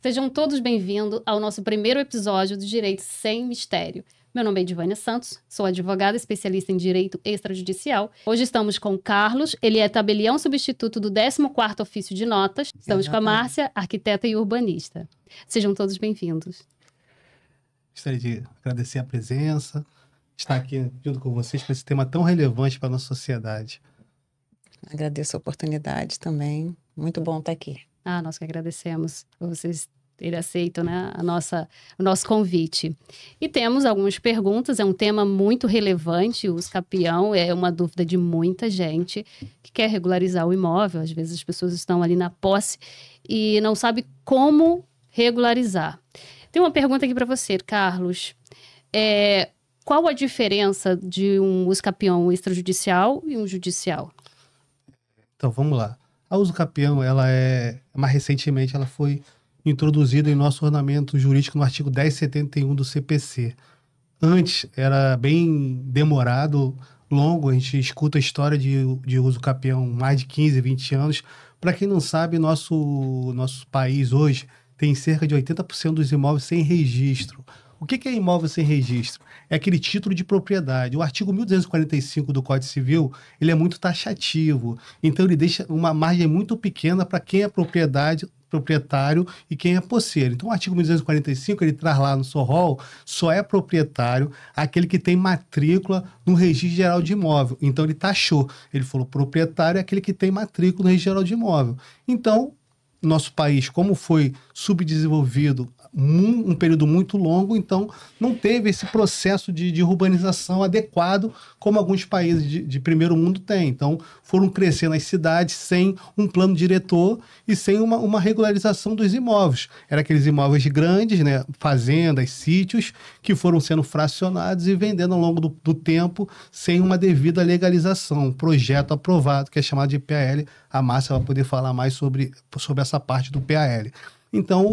Sejam todos bem-vindos ao nosso primeiro episódio do Direito Sem Mistério. Meu nome é Edivânia Santos, sou advogada especialista em Direito Extrajudicial. Hoje estamos com o Carlos, ele é tabelião substituto do 14º Ofício de Notas. Estamos com a Márcia, arquiteta e urbanista. Sejam todos bem-vindos. Gostaria de agradecer a presença, estar aqui junto com vocês para esse tema tão relevante para a nossa sociedade. Agradeço a oportunidade também. Muito bom estar aqui. Nós que agradecemos por vocês terem aceito, né, o nosso convite. E temos algumas perguntas, é um tema muito relevante, o usucapião é uma dúvida de muita gente que quer regularizar o imóvel. Às vezes as pessoas estão ali na posse e não sabem como regularizar. Tem uma pergunta aqui para você, Carlos. Qual a diferença de um usucapião extrajudicial e um judicial? Então, vamos lá. A usucapião, mais recentemente, ela foi introduzida em nosso ordenamento jurídico no artigo 1071 do CPC. Antes, era bem demorado, longo, a gente escuta a história de usucapião mais de 15, 20 anos. Para quem não sabe, nosso país hoje tem cerca de 80% dos imóveis sem registro. O que é imóvel sem registro? É aquele título de propriedade. O artigo 1245 do Código Civil, ele é muito taxativo. Então, ele deixa uma margem muito pequena para quem é proprietário e quem é posseiro. Então, o artigo 1245, ele traz lá no seu rol, só é proprietário aquele que tem matrícula no Registro Geral de Imóvel. Então, ele taxou. Ele falou, proprietário é aquele que tem matrícula no Registro Geral de Imóvel. Então, nosso país, como foi subdesenvolvido um período muito longo, então não teve esse processo de urbanização adequado como alguns países de primeiro mundo têm. Então foram crescendo as cidades sem um plano diretor e sem uma regularização dos imóveis. Eram aqueles imóveis grandes, né, fazendas, sítios, que foram sendo fracionados e vendendo ao longo do tempo sem uma devida legalização. Um projeto aprovado, que é chamado de PAL. A Márcia vai poder falar mais sobre essa parte do PAL. Então,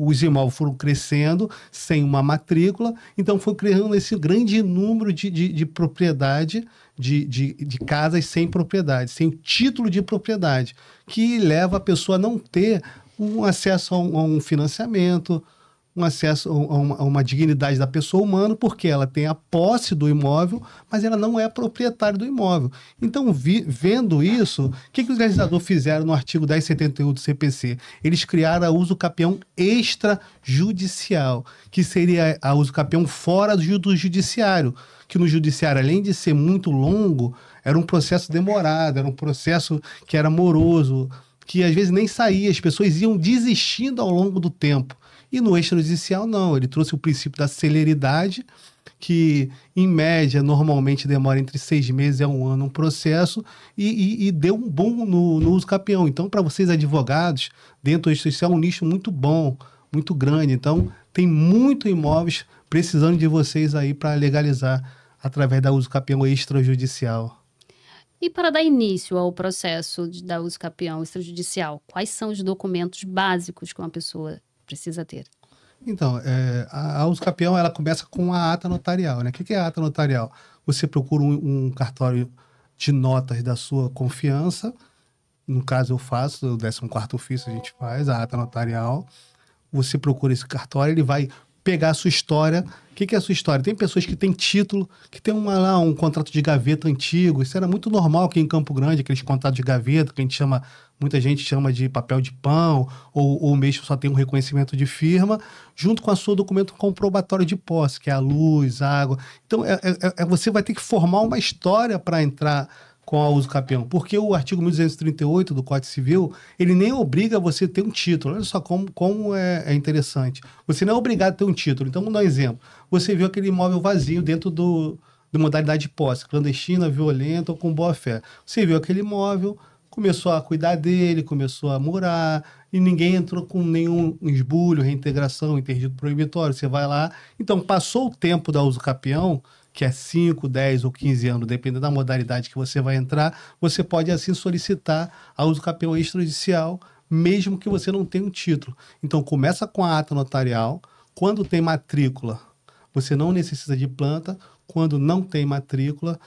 os imóveis foram crescendo sem uma matrícula, então foi criando esse grande número de propriedade, de casas sem propriedade, sem título de propriedade, que leva a pessoa a não ter um acesso a um financiamento, um acesso a uma dignidade da pessoa humana, porque ela tem a posse do imóvel, mas ela não é proprietária do imóvel. Então, vendo isso, o que os legisladores fizeram no artigo 1071 do CPC? Eles criaram a usucapião extrajudicial, que seria a usucapião fora do judiciário, que no judiciário, além de ser muito longo, era um processo demorado, era um processo que era moroso, que às vezes nem saía, as pessoas iam desistindo ao longo do tempo. E no extrajudicial, não. Ele trouxe o princípio da celeridade, que, em média, normalmente demora entre 6 meses e 1 ano um processo, e deu um boom no usucapião. Então, para vocês, advogados, dentro do extrajudicial é um nicho muito bom, muito grande. Então, tem muito imóveis precisando de vocês aí para legalizar através da usucapião extrajudicial. E para dar início ao processo da usucapião extrajudicial, quais são os documentos básicos que uma pessoa precisa ter? Então, a usucapião, ela começa com a ata notarial, né? O que é a ata notarial? Você procura um cartório de notas da sua confiança. No caso, eu faço, o 14º ofício a gente faz, a ata notarial. Você procura esse cartório, ele vai pegar a sua história. O que é a sua história? Tem pessoas que têm título, que tem um contrato de gaveta antigo. Isso era muito normal aqui em Campo Grande, aqueles contratos de gaveta que muita gente chama de papel de pão, ou mesmo só tem um reconhecimento de firma, junto com a sua documento comprobatório de posse, que é a luz, a água. Então, você vai ter que formar uma história para entrar com a usucapião, porque o artigo 1238 do Código Civil, ele nem obriga você a ter um título. Olha só como é interessante. Você não é obrigado a ter um título. Então, vamos dar um exemplo. Você viu aquele imóvel vazio dentro de modalidade de posse, clandestina, violenta ou com boa-fé. Você viu aquele imóvel, começou a cuidar dele, começou a morar, e ninguém entrou com nenhum esbulho, reintegração, interdito proibitório. Você vai lá. Então, passou o tempo da usucapião, que é 5, 10 ou 15 anos, dependendo da modalidade que você vai entrar, você pode assim solicitar a usucapião extrajudicial, mesmo que você não tenha um título. Então, começa com a ata notarial. Quando tem matrícula, você não necessita de planta. Quando não tem matrícula,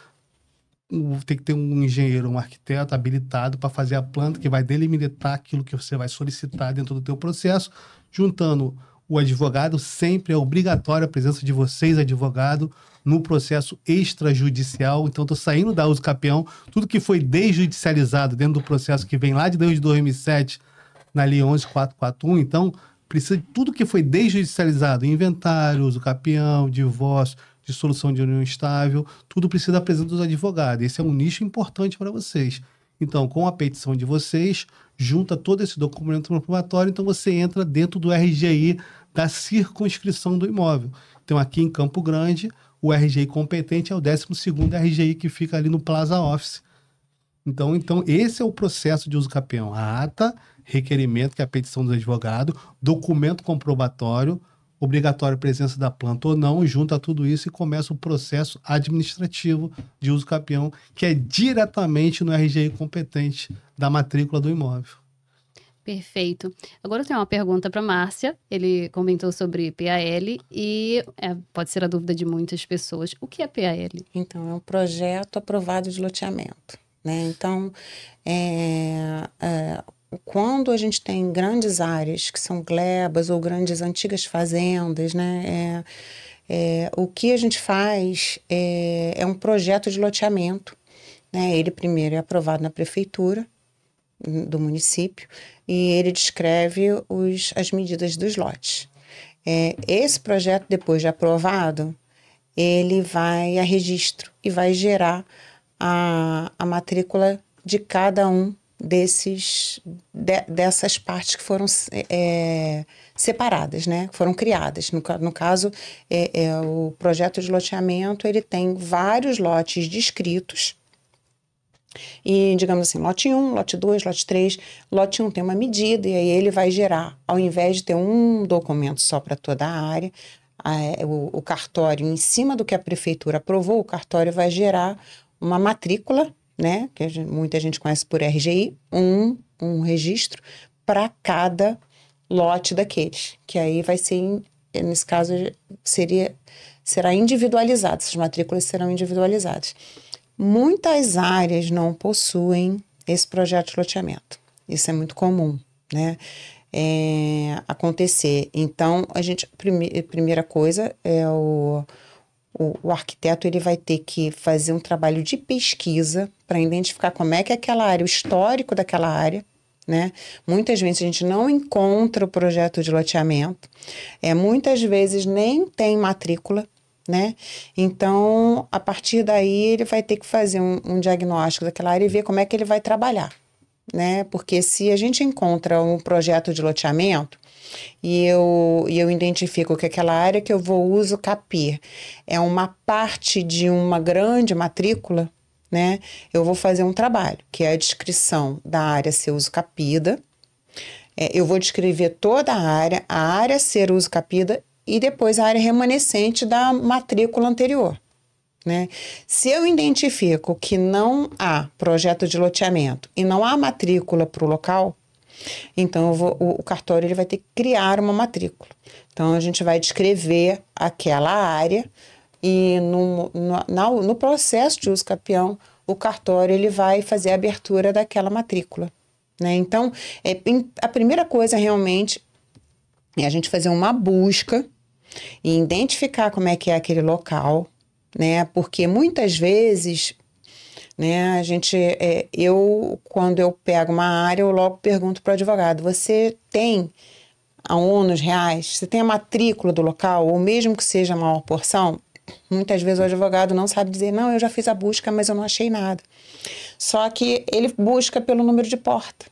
tem que ter um engenheiro, um arquiteto habilitado para fazer a planta, que vai delimitar aquilo que você vai solicitar dentro do teu processo, juntando o advogado, sempre é obrigatória a presença de vocês, advogado, no processo extrajudicial. Então, estou saindo da uso capião, tudo que foi desjudicializado dentro do processo que vem lá de 2007, na Lei 11.441, então, precisa de tudo que foi desjudicializado, inventário, uso capião, divórcio, dissolução de união estável, tudo precisa da presença dos advogados. Esse é um nicho importante para vocês. Então, com a petição de vocês, junta todo esse documento probatório, então você entra dentro do RGI da circunscrição do imóvel. Então, aqui em Campo Grande, o RGI competente é o 12º RGI que fica ali no Plaza Office. Então, esse é o processo de uso capião. A ata, requerimento, que é a petição do advogado, documento comprobatório, obrigatória presença da planta ou não, junta tudo isso e começa o processo administrativo de uso capião, que é diretamente no RGI competente da matrícula do imóvel. Perfeito. Agora eu tenho uma pergunta para Márcia. Ele comentou sobre PAL e pode ser a dúvida de muitas pessoas. O que é PAL? Então, é um projeto aprovado de loteamento, né? Então, quando a gente tem grandes áreas que são glebas ou grandes antigas fazendas, né? O que a gente faz é um projeto de loteamento, né? Ele primeiro é aprovado na prefeitura do município e ele descreve as medidas dos lotes. Esse projeto, depois de aprovado, ele vai a registro e vai gerar a matrícula de cada um dessas partes que foram separadas, né? Foram criadas. No caso, o projeto de loteamento, ele tem vários lotes descritos. E, digamos assim, lote 1, lote 2, lote 3, lote 1 tem uma medida e aí ele vai gerar, ao invés de ter um documento só para toda a área, o cartório, em cima do que a prefeitura aprovou, o cartório vai gerar uma matrícula, né, que muita gente conhece por RGI, um registro para cada lote daqueles, que aí vai ser, nesse caso, será individualizado, essas matrículas serão individualizadas. Muitas áreas não possuem esse projeto de loteamento. Isso é muito comum, né? Acontecer. Então, primeira coisa é o arquiteto, ele vai ter que fazer um trabalho de pesquisa para identificar como é que aquela área, o histórico daquela área, né? Muitas vezes a gente não encontra o projeto de loteamento, muitas vezes nem tem matrícula, né? Então, a partir daí, ele vai ter que fazer um diagnóstico daquela área e ver como é que ele vai trabalhar, né? Porque se a gente encontra um projeto de loteamento e eu identifico que aquela área que eu vou uso capir é uma parte de uma grande matrícula, né? Eu vou fazer um trabalho, que é a descrição da área ser uso capida. Eu vou descrever toda a área ser uso capida e depois a área remanescente da matrícula anterior, né? Se eu identifico que não há projeto de loteamento e não há matrícula para o local, então o cartório ele vai ter que criar uma matrícula. Então a gente vai descrever aquela área e no processo de uso capião, o cartório ele vai fazer a abertura daquela matrícula, né? Então, a primeira coisa realmente é a gente fazer uma busca e identificar como é que é aquele local, né? Porque muitas vezes, né, quando eu pego uma área, eu logo pergunto para o advogado: você tem a ônus reais? Você tem a matrícula do local? Ou mesmo que seja a maior porção? Muitas vezes o advogado não sabe dizer: não, eu já fiz a busca, mas eu não achei nada. Só que ele busca pelo número de porta.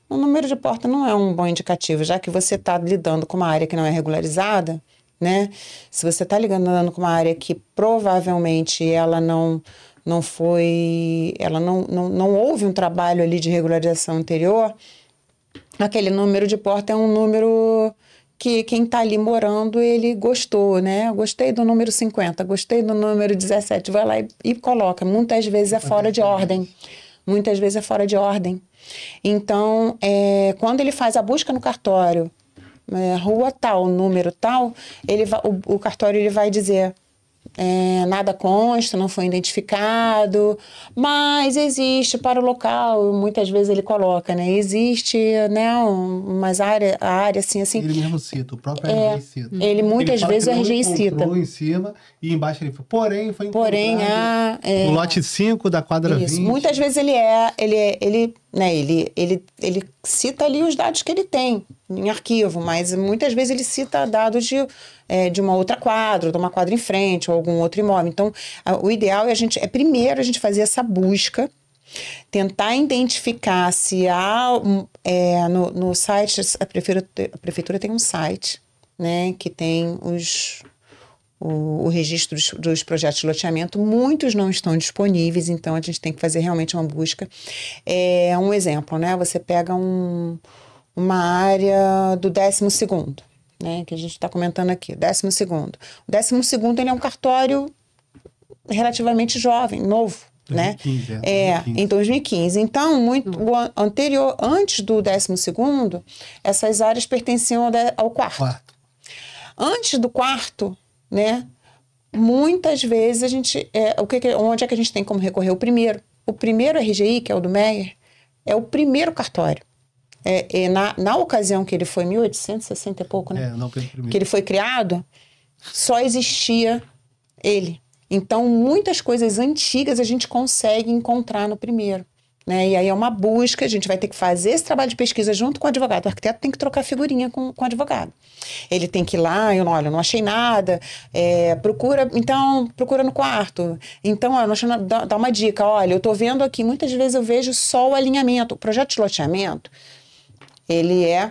O número de porta não é um bom indicativo, já que você está lidando com uma área que não é regularizada, né? Se você está lidando com uma área que provavelmente ela não houve um trabalho ali de regularização anterior, aquele número de porta é um número que quem está ali morando, ele gostou, né? Gostei do número 50, gostei do número 17, vai lá e coloca. Muitas vezes é fora de ordem. Muitas vezes é fora de ordem. Então, quando ele faz a busca no cartório, rua tal, número tal, o cartório ele vai dizer: nada consta, não foi identificado, mas existe para o local, muitas vezes ele coloca, né? Existe, né, a área assim. Ele mesmo cita, o próprio RGI cita. Ele muitas vezes o RGI cita. Em cima e embaixo ele fala, porém foi encontrado no lote 5 da quadra 20. Muitas vezes ele cita ali os dados que ele tem em arquivo, mas muitas vezes ele cita dados de uma outra quadra, de uma quadra em frente, ou algum outro imóvel. Então, o ideal é primeiro a gente fazer essa busca, tentar identificar se há no site, a prefeitura tem um site, né, que tem o registro dos projetos de loteamento. Muitos não estão disponíveis, então a gente tem que fazer realmente uma busca. Um exemplo, né? Você pega uma área do 12º, né? Que a gente está comentando aqui, 12º. O 12º ele é um cartório relativamente jovem, novo. 2015, né? Em 2015. Então, antes do 12º, essas áreas pertenciam ao quarto. Antes do quarto, né? Muitas vezes a gente... onde é que a gente tem como recorrer? O primeiro RGI, que é o do Meyer, é o primeiro cartório. Na ocasião que ele foi, 1860 e pouco, né? Que ele foi criado, só existia ele. Então, muitas coisas antigas a gente consegue encontrar no primeiro. Né? E aí é uma busca, a gente vai ter que fazer esse trabalho de pesquisa junto com o advogado. O arquiteto tem que trocar figurinha com o advogado. Ele tem que ir lá, olha, não achei nada, procura no quarto. Então, dá uma dica, olha, eu estou vendo aqui, muitas vezes eu vejo só o alinhamento. O projeto de loteamento, ele é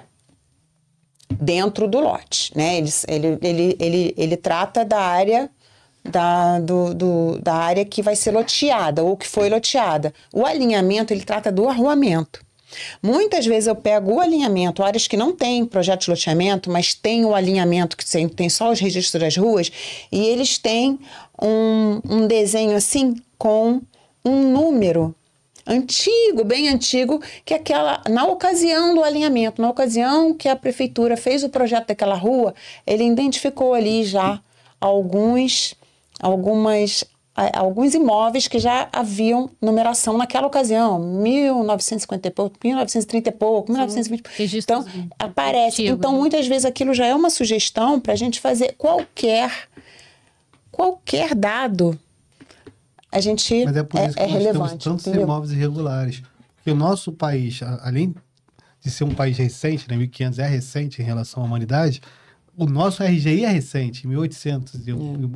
dentro do lote, né? Ele trata da área... Da área que vai ser loteada ou que foi loteada. O alinhamento, ele trata do arruamento. Muitas vezes eu pego o alinhamento, áreas que não tem projeto de loteamento, mas tem o alinhamento que tem só os registros das ruas, e eles têm um desenho assim com um número antigo, bem antigo, que é na ocasião do alinhamento, na ocasião que a prefeitura fez o projeto daquela rua, ele identificou ali já alguns imóveis que já haviam numeração naquela ocasião, 1950 e pouco, 1930 e pouco, 1920. Então, aparece. Então, muitas vezes aquilo já é uma sugestão para a gente fazer qualquer dado. A gente Mas é por isso que nós relevante. Temos tantos imóveis irregulares. Porque o nosso país, além de ser um país recente, né, 1500 é recente em relação à humanidade, o nosso RGI é recente, 1800 e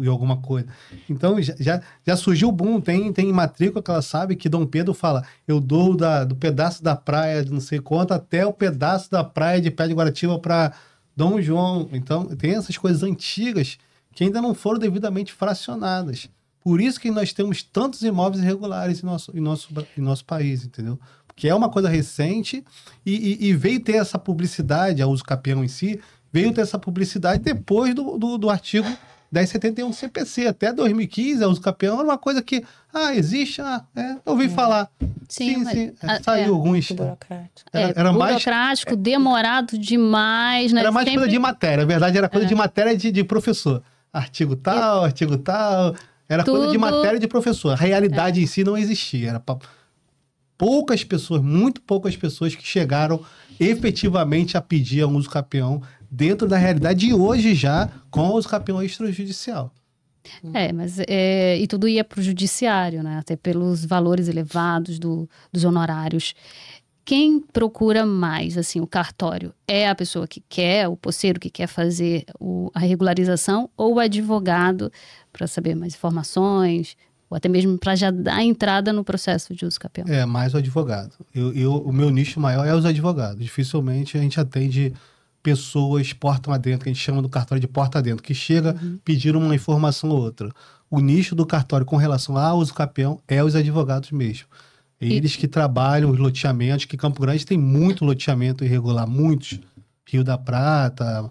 alguma coisa. Então, já surgiu o boom. Tem matrícula que ela sabe que Dom Pedro fala, eu dou do pedaço da praia de não sei quanto até o pedaço da praia de Pé de Guaratiba para Dom João. Então, tem essas coisas antigas que ainda não foram devidamente fracionadas. Por isso que nós temos tantos imóveis irregulares em nosso país, entendeu? Porque é uma coisa recente e veio ter essa publicidade, a uso capião em si, veio ter essa publicidade depois do artigo 1071 do CPC. Até 2015, a uso capião era uma coisa que, existe, eu ouvi falar. Sim. Saiu alguns. Era burocrático, demorado demais. Né? Era mais coisa de matéria. Na verdade, era coisa de matéria de professor. Artigo tal. Era coisa de matéria de professor. A realidade em si não existia. Era poucas pessoas, muito poucas pessoas que chegaram efetivamente a pedir um uso capião dentro da realidade de hoje já, com o uso capião extrajudicial. Mas e tudo ia para o judiciário, né? Até pelos valores elevados dos honorários. Quem procura mais, assim, o cartório? É a pessoa que quer, o posseiro que quer fazer a regularização, ou o advogado para saber mais informações, ou até mesmo para já dar entrada no processo de uso capião? Mais o advogado. O meu nicho maior é os advogados. Dificilmente a gente atende pessoas portam adentro, que a gente chama do cartório de porta adentro, que chega pedir uma informação ou outra. O nicho do cartório com relação ao uso capião é os advogados mesmo. Eles que trabalham os loteamentos, que Campo Grande tem muito loteamento irregular, muitos. Rio da Prata,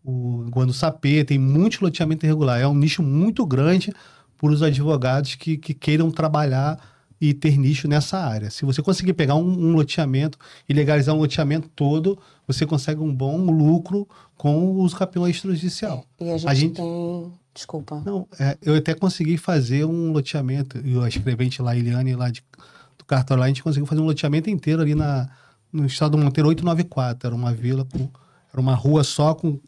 o Guandu-Sapê, tem muito loteamento irregular. É um nicho muito grande por os advogados que queiram trabalhar e ter nicho nessa área. Se você conseguir pegar um loteamento e legalizar um loteamento todo, você consegue um bom lucro com o uso capião extrajudicial. E a gente tem Desculpa. Não, eu até consegui fazer um loteamento, a escrevente lá, Eliane, lá do cartório lá, a gente conseguiu fazer um loteamento inteiro ali no estado do Monteiro 894. Era uma vila, era uma rua só com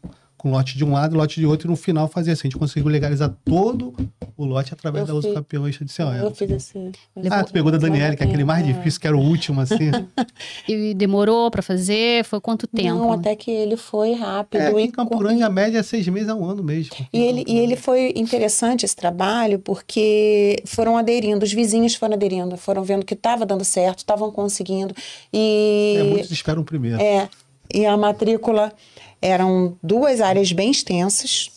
lote de um lado e lote de outro, e no final fazia assim. A gente conseguiu legalizar todo o lote através da uso campeão judicial. Eu fiz assim. Tu pegou da Daniela, que é aquele mais difícil, que era o último, assim. E demorou para fazer? Foi quanto tempo? Não, até que ele foi rápido. Em Campo Grande, a média é 6 meses a 1 ano mesmo. E ele foi interessante, esse trabalho, porque foram aderindo, os vizinhos foram aderindo, foram vendo que estava dando certo, estavam conseguindo. Muitos esperam primeiro. E a matrícula eram duas áreas bem extensas.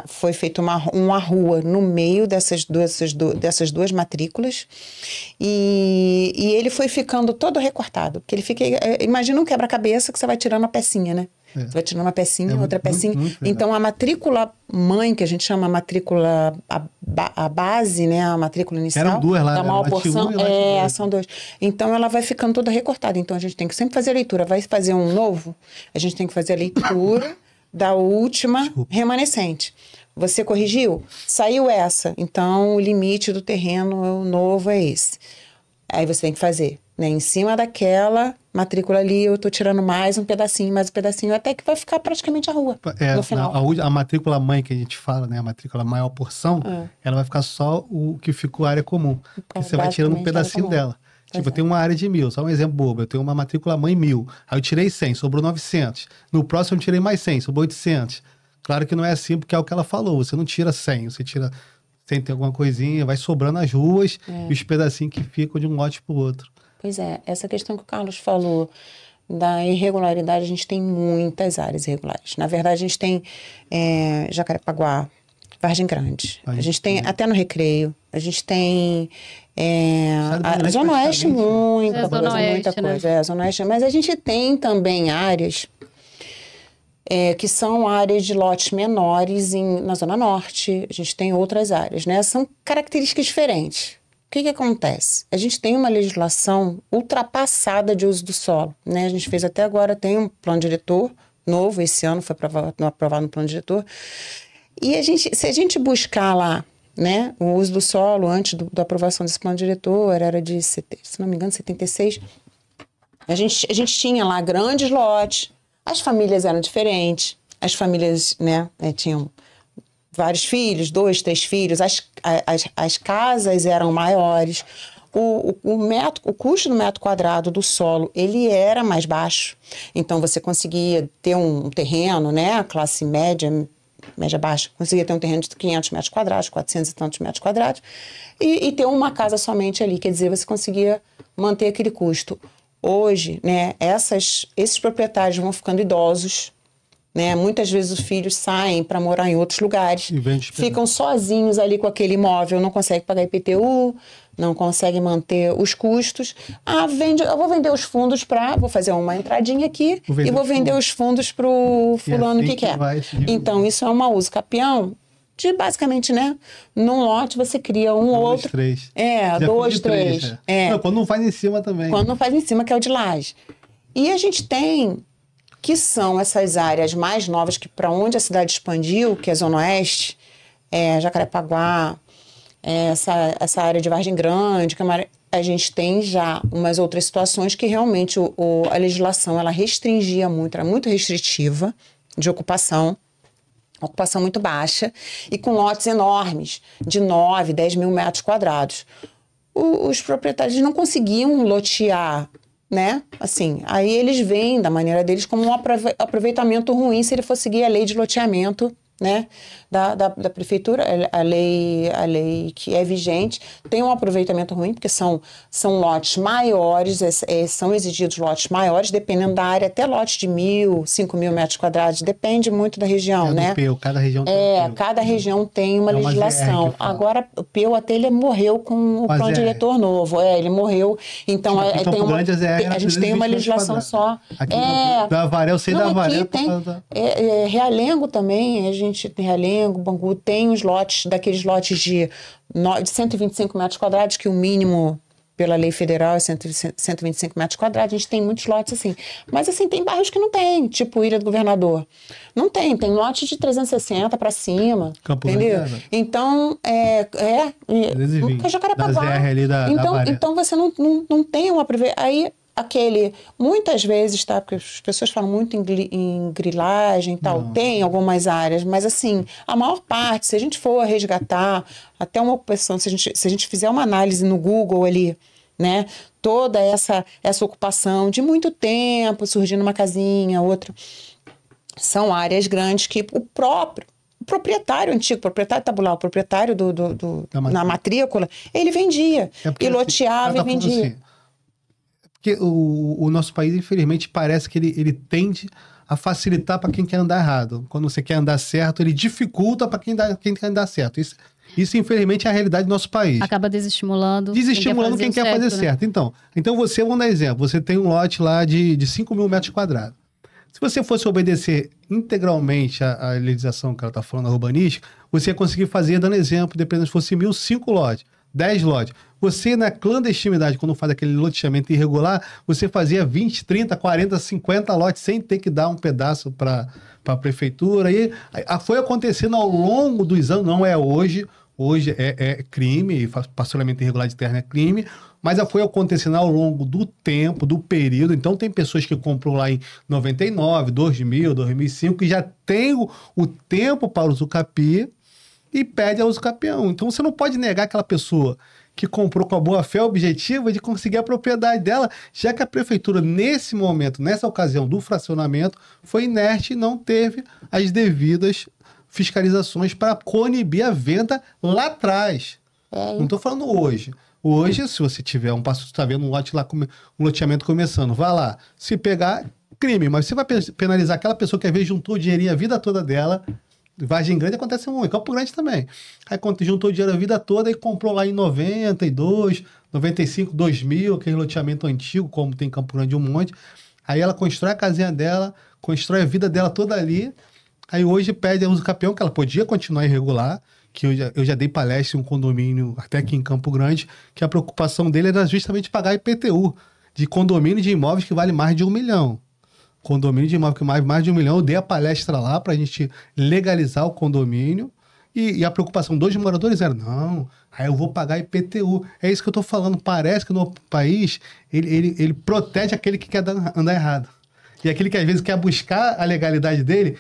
Foi feita uma rua no meio dessas duas matrículas. E ele foi ficando todo recortado. Porque ele fica. Imagina um quebra-cabeça que você vai tirando uma pecinha, né? Você vai tirando uma pecinha, outra pecinha. Muito então, a matrícula mãe, que a gente chama a matrícula, a base, né? A matrícula inicial. Eram duas lá, da maior porção. São duas. Então, ela vai ficando toda recortada. Então, a gente tem que sempre fazer a leitura. Vai fazer um novo, a gente tem que fazer a leitura da última remanescente. Você corrigiu? Saiu essa. Então, o limite do terreno novo é esse. Aí você tem que fazer, né? Em cima daquela matrícula ali, eu tô tirando mais um pedacinho, até que vai ficar praticamente a rua, no final. A matrícula mãe que a gente fala, né? A matrícula maior porção, ela vai ficar só o que ficou área comum. Porque você vai tirando um pedacinho dela. Tipo, eu tenho uma área de 1.000, só um exemplo bobo. Eu tenho uma matrícula mãe 1.000. Aí eu tirei 100, sobrou 900. No próximo eu tirei mais 100, sobrou 800. Claro que não é assim, porque é o que ela falou. Você não tira 100, você tira 100, tem alguma coisinha, vai sobrando as ruas e os pedacinhos que ficam de um lote pro outro. Pois é, essa questão que o Carlos falou da irregularidade, a gente tem muitas áreas irregulares. Na verdade, a gente tem Jacarepaguá, Vargem Grande. A gente tem até no Recreio. A gente tem a Zona Oeste, muita coisa. A Zona Oeste. Mas a gente tem também áreas que são áreas de lotes menores na Zona Norte. A gente tem outras áreas, né? São características diferentes. O que acontece? A gente tem uma legislação ultrapassada de uso do solo, né? A gente fez até agora, tem um plano diretor novo, esse ano foi aprovado no plano diretor. E se a gente buscar lá, né, o uso do solo antes da aprovação desse plano diretor, era de, se não me engano, 76, a gente tinha lá grandes lotes, as famílias eram diferentes, as famílias, né, tinham vários filhos, 2, 3 filhos, as casas eram maiores, o custo do metro quadrado do solo, ele era mais baixo, então você conseguia ter um terreno, né, a classe média baixa, conseguia ter um terreno de 500 metros quadrados, 400 e tantos metros quadrados, e ter uma casa somente ali, quer dizer, você conseguia manter aquele custo. Hoje, né, esses proprietários vão ficando idosos, né, muitas vezes os filhos saem para morar em outros lugares, ficam sozinhos ali com aquele imóvel, não conseguem pagar IPTU, não conseguem manter os custos. Eu vou vender os fundos vou fazer uma entradinha aqui e vou vender os fundos para o fulano que quer. Então, isso é uma uso capião de basicamente, né? Num lote você cria um ou outro. 3. 2, 3. Não, quando não faz em cima também. Quando não faz em cima, que é o de laje. E a gente tem, que são essas áreas mais novas, que para onde a cidade expandiu, que é a Zona Oeste, Jacarepaguá, essa área de Vargem Grande, a gente tem já umas outras situações que realmente a legislação ela restringia muito, era muito restritiva de ocupação muito baixa, e com lotes enormes, de 9, 10 mil metros quadrados. Os proprietários não conseguiam lotear, né? Assim, aí eles veem da maneira deles como um aproveitamento ruim se ele for seguir a lei de loteamento, né, da prefeitura, a lei que é vigente, tem um aproveitamento ruim, porque são lotes maiores, são exigidos lotes maiores, dependendo da área, até lotes de 1.000, 5.000 metros quadrados, depende muito da região, né? Cada região tem um PEU. Cada região tem uma legislação. Agora, o PEU até ele morreu com o plano diretor novo, ele morreu, então a gente tem uma legislação só. Aqui da Avaré, eu sei da Avaré. Tem Realengo também, a gente tem Realengo, Bangu, tem os lotes, daqueles lotes de 125 metros quadrados, que o mínimo pela lei federal é 125 metros quadrados, a gente tem muitos lotes assim. Mas assim, tem bairros que não tem, tipo Ilha do Governador. Não tem lote de 360 para cima, Campo entendeu? Grande, Então, Jacarepaguá. Então você não tem uma aí muitas vezes, tá? Porque as pessoas falam muito em grilagem e tal, tem algumas áreas, mas assim, a maior parte, se a gente for resgatar até uma ocupação, se a gente fizer uma análise no Google ali, né? Toda essa ocupação de muito tempo, surgindo uma casinha, outra, são áreas grandes que o proprietário antigo, proprietário tabular, o proprietário na matrícula, ele vendia, e loteava e vendia. Assim, porque o nosso país, infelizmente, parece que ele tende a facilitar para quem quer andar errado. Quando você quer andar certo, ele dificulta para quem quer andar certo. Isso, infelizmente, é a realidade do nosso país. Acaba desestimulando quem quer fazer certo. Então vamos dar exemplo. Você tem um lote lá de 5 mil metros quadrados. Se você fosse obedecer integralmente a legislação que ela está falando, a urbanística, você ia conseguir fazer, dando exemplo, dependendo se fosse 1.000, 5 lotes, 10 lotes. Você, na clandestinidade, quando faz aquele loteamento irregular, você fazia 20, 30, 40, 50 lotes sem ter que dar um pedaço para a prefeitura. E foi acontecendo ao longo dos anos, não é hoje. Hoje é crime, parcelamento irregular de terra é crime, mas foi acontecendo ao longo do tempo, do período. Então, tem pessoas que comprou lá em 99, 2000, 2005, que já tem o tempo para o usucapi e pede ao usucapião. Então, você não pode negar aquela pessoa que comprou com a boa-fé objetiva de conseguir a propriedade dela, já que a prefeitura, nesse momento, nessa ocasião do fracionamento, foi inerte e não teve as devidas fiscalizações para coibir a venda lá atrás. Não estou falando hoje. Hoje, se você tiver você está vendo um lote lá, um loteamento começando, vá lá. Se pegar, crime, mas você vai penalizar aquela pessoa que às vezes juntou o dinheirinho a vida toda dela. Vargem Grande acontece muito, Campo Grande também. Aí quando juntou o dinheiro a vida toda e comprou lá em 92, 95, 2000, aquele loteamento antigo, como tem em Campo Grande um monte. Aí ela constrói a casinha dela, constrói a vida dela toda ali. Aí hoje pede a usucapião, que ela podia continuar irregular, que eu já dei palestra em um condomínio, até aqui em Campo Grande, que a preocupação dele era justamente pagar IPTU de condomínio de imóveis que vale mais de 1 milhão. Condomínio de imóvel que vale mais de 1 milhão, eu dei a palestra lá para a gente legalizar o condomínio e a preocupação dos moradores era, não, aí eu vou pagar IPTU. É isso que eu estou falando, parece que no país ele protege aquele que quer andar errado. E aquele que às vezes quer buscar a legalidade dele,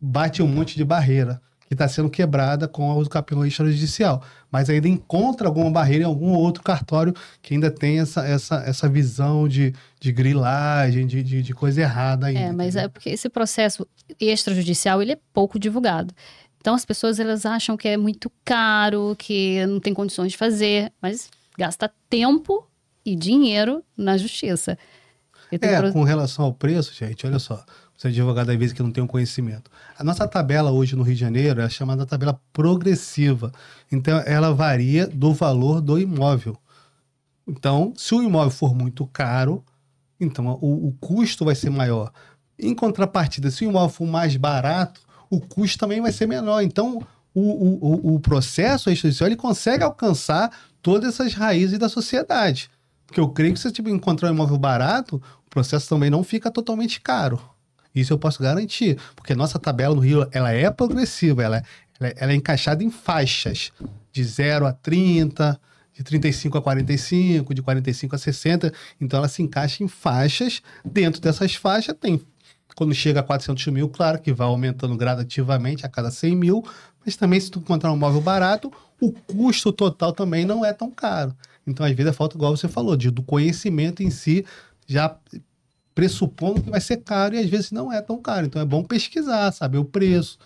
bate um monte de barreira que está sendo quebrada com o usucapião extrajudicial. Mas ainda encontra alguma barreira em algum outro cartório que ainda tem essa visão de grilagem, de coisa errada ainda. Mas é porque esse processo extrajudicial, ele é pouco divulgado. Então as pessoas, elas acham que é muito caro, que não tem condições de fazer, mas gasta tempo e dinheiro na justiça. Com relação ao preço, gente, olha só. Você é advogado, às vezes, que não tem um conhecimento. A nossa tabela hoje no Rio de Janeiro é chamada tabela progressiva. Então, ela varia do valor do imóvel. Então, se o imóvel for muito caro, então o custo vai ser maior. Em contrapartida, se o imóvel for mais barato, o custo também vai ser menor. Então, o processo extrajudicial, ele consegue alcançar todas essas raízes da sociedade. Porque eu creio que se você encontrar um imóvel barato, o processo também não fica totalmente caro. Isso eu posso garantir, porque a nossa tabela no Rio, ela é progressiva, ela é encaixada em faixas, de 0 a 30, de 35 a 45, de 45 a 60, então ela se encaixa em faixas. Dentro dessas faixas quando chega a 400 mil, claro que vai aumentando gradativamente a cada 100 mil, mas também se tu encontrar um imóvel barato, o custo total também não é tão caro. Então, às vezes, a falta, igual você falou, do conhecimento em si, já pressupondo que vai ser caro e às vezes não é tão caro. Então é bom pesquisar, saber o preço,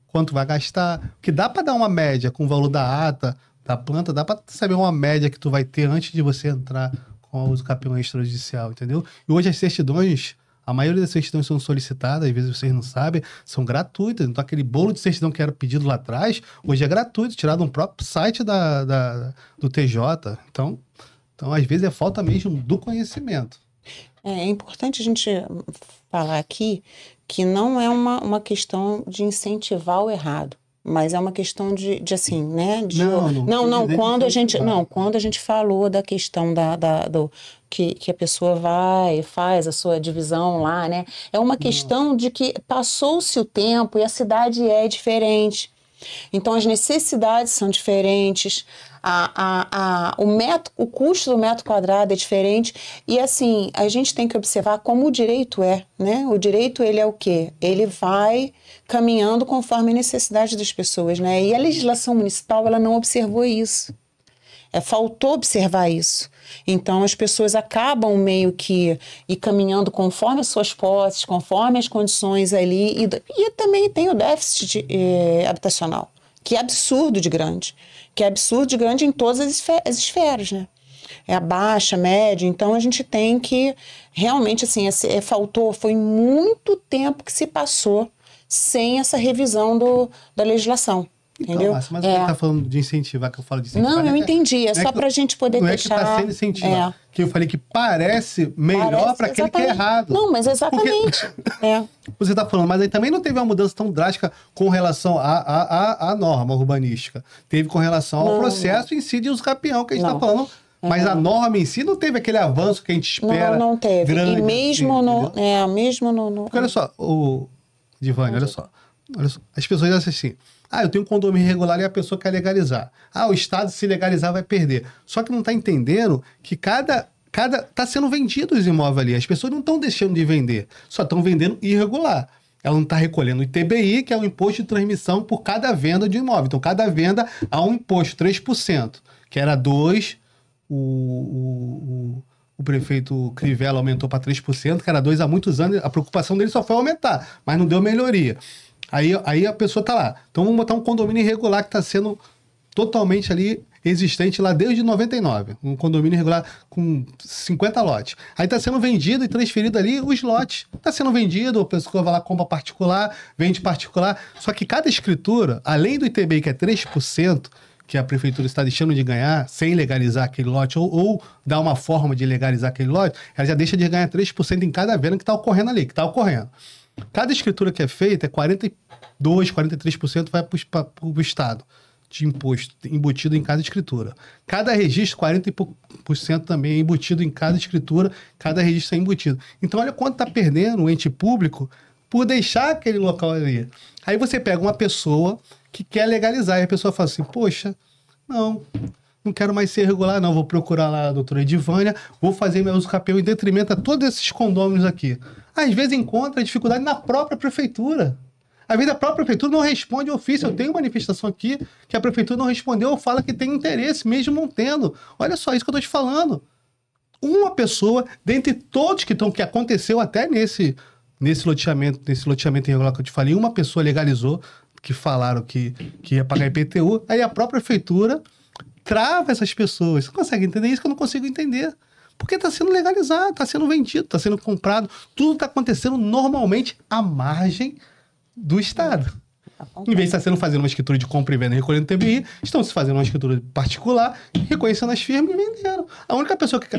quanto vai gastar, porque dá para dar uma média com o valor da ata, da planta, dá para saber uma média que tu vai ter antes de você entrar com o usucapião extrajudicial, entendeu? E hoje as certidões, a maioria das certidões são solicitadas, às vezes vocês não sabem, são gratuitas. Então aquele bolo de certidão que era pedido lá atrás, hoje é gratuito, tirado no próprio site do TJ. Então às vezes é falta mesmo do conhecimento. É importante a gente falar aqui que não é uma questão de incentivar o errado, Mas é uma questão de assim, né? Não, Quando a gente falou da questão que a pessoa vai e faz a sua divisão lá, né? É uma questão de que passou-se o tempo e a cidade é diferente. Então, as necessidades são diferentes, o custo do metro quadrado é diferente. E, assim, a gente tem que observar como o direito é, né? O direito, ele é o quê? Ele vai caminhando conforme a necessidade das pessoas, né? E a legislação municipal, ela não observou isso. Faltou observar isso. Então, as pessoas acabam meio que ir caminhando conforme as suas posses, conforme as condições ali. E também tem o déficit habitacional, que é absurdo de grande. Que é absurdo de grande em todas as esferas, né? É a baixa, média. Então, a gente tem que realmente, assim, foi muito tempo que se passou sem essa revisão da legislação. Então, entendeu? Mas você está falando de incentivar, que eu falo de incentivar. Não, eu entendi. É só para a gente poder deixar... Não é que está sendo incentivar. Que eu falei que parece melhor para aquele que é errado. Não, mas exatamente. Você está falando, mas aí também não teve uma mudança tão drástica com relação à norma urbanística. Teve com relação ao processo em si de uso capião, que a gente está falando. Mas a norma em si não teve aquele avanço que a gente espera. Não teve. Grande, e mesmo assim, mesmo no... Porque olha só, Divane, olha só. As pessoas dizem assim, eu tenho um condomínio irregular e a pessoa quer legalizar. O Estado, se legalizar, vai perder. Só que não está entendendo que tá sendo vendido os imóveis ali. As pessoas não estão deixando de vender, só estão vendendo irregular. Ela não está recolhendo o ITBI, que é o imposto de transmissão por cada venda de imóvel. Então, cada venda há um imposto, 3%, que era 2%, o prefeito Crivella aumentou para 3%, que era 2% há muitos anos, a preocupação dele só foi aumentar, mas não deu melhoria. Aí a pessoa está lá. Então vamos botar um condomínio irregular que está sendo totalmente ali existente lá desde 99. Um condomínio irregular com 50 lotes. Aí está sendo vendido e transferido ali os lotes. Está sendo vendido, a pessoa vai lá, compra particular, vende particular. Só que cada escritura, além do ITBI, que é 3%, que a prefeitura está deixando de ganhar sem legalizar aquele lote, ou dar uma forma de legalizar aquele lote, ela já deixa de ganhar 3% em cada venda que está ocorrendo ali, que está ocorrendo. Cada escritura que é feita, 42%, 43% vai para o Estado de imposto, embutido em cada escritura. Cada registro, 40% e pouco por cento também é embutido em cada escritura, cada registro é embutido. Então, olha quanto está perdendo o ente público por deixar aquele local ali. Aí você pega uma pessoa que quer legalizar, e a pessoa fala assim, poxa, não quero mais ser irregular, não, vou procurar lá a doutora Edivânia, vou fazer meu uso capião em detrimento a todos esses condôminos aqui. Às vezes encontra dificuldade na própria prefeitura. Às vezes a própria prefeitura não responde ao ofício. Eu tenho manifestação aqui que a prefeitura não respondeu ou fala que tem interesse, mesmo não tendo. Olha só, isso que eu estou te falando. Uma pessoa, dentre todos que aconteceu até nesse loteamento irregular que eu te falei, uma pessoa legalizou, que falaram que ia pagar IPTU, aí a própria prefeitura trava essas pessoas. Você consegue entender isso que eu não consigo entender? Porque está sendo legalizado, está sendo vendido, está sendo comprado, tudo está acontecendo normalmente à margem do Estado. Em vez de estar sendo fazendo uma escritura de compra e venda e recolhendo TBI, estão se fazendo uma escritura particular, reconhecendo as firmas e vendendo. A única coisa que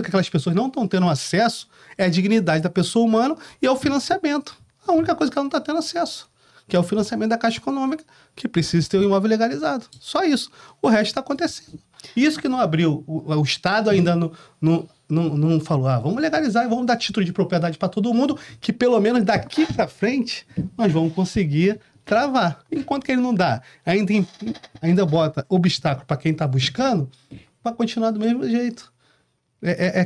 aquelas pessoas não estão tendo acesso é a dignidade da pessoa humana e ao financiamento. A única coisa que ela não está tendo acesso, que é o financiamento da Caixa Econômica, que precisa ter o imóvel legalizado. Só isso. O resto está acontecendo. Isso que não abriu, o Estado ainda não falou, vamos legalizar e vamos dar título de propriedade para todo mundo, que pelo menos daqui para frente nós vamos conseguir travar. Enquanto que ele não dá, ainda bota obstáculo para quem está buscando, vai continuar do mesmo jeito. É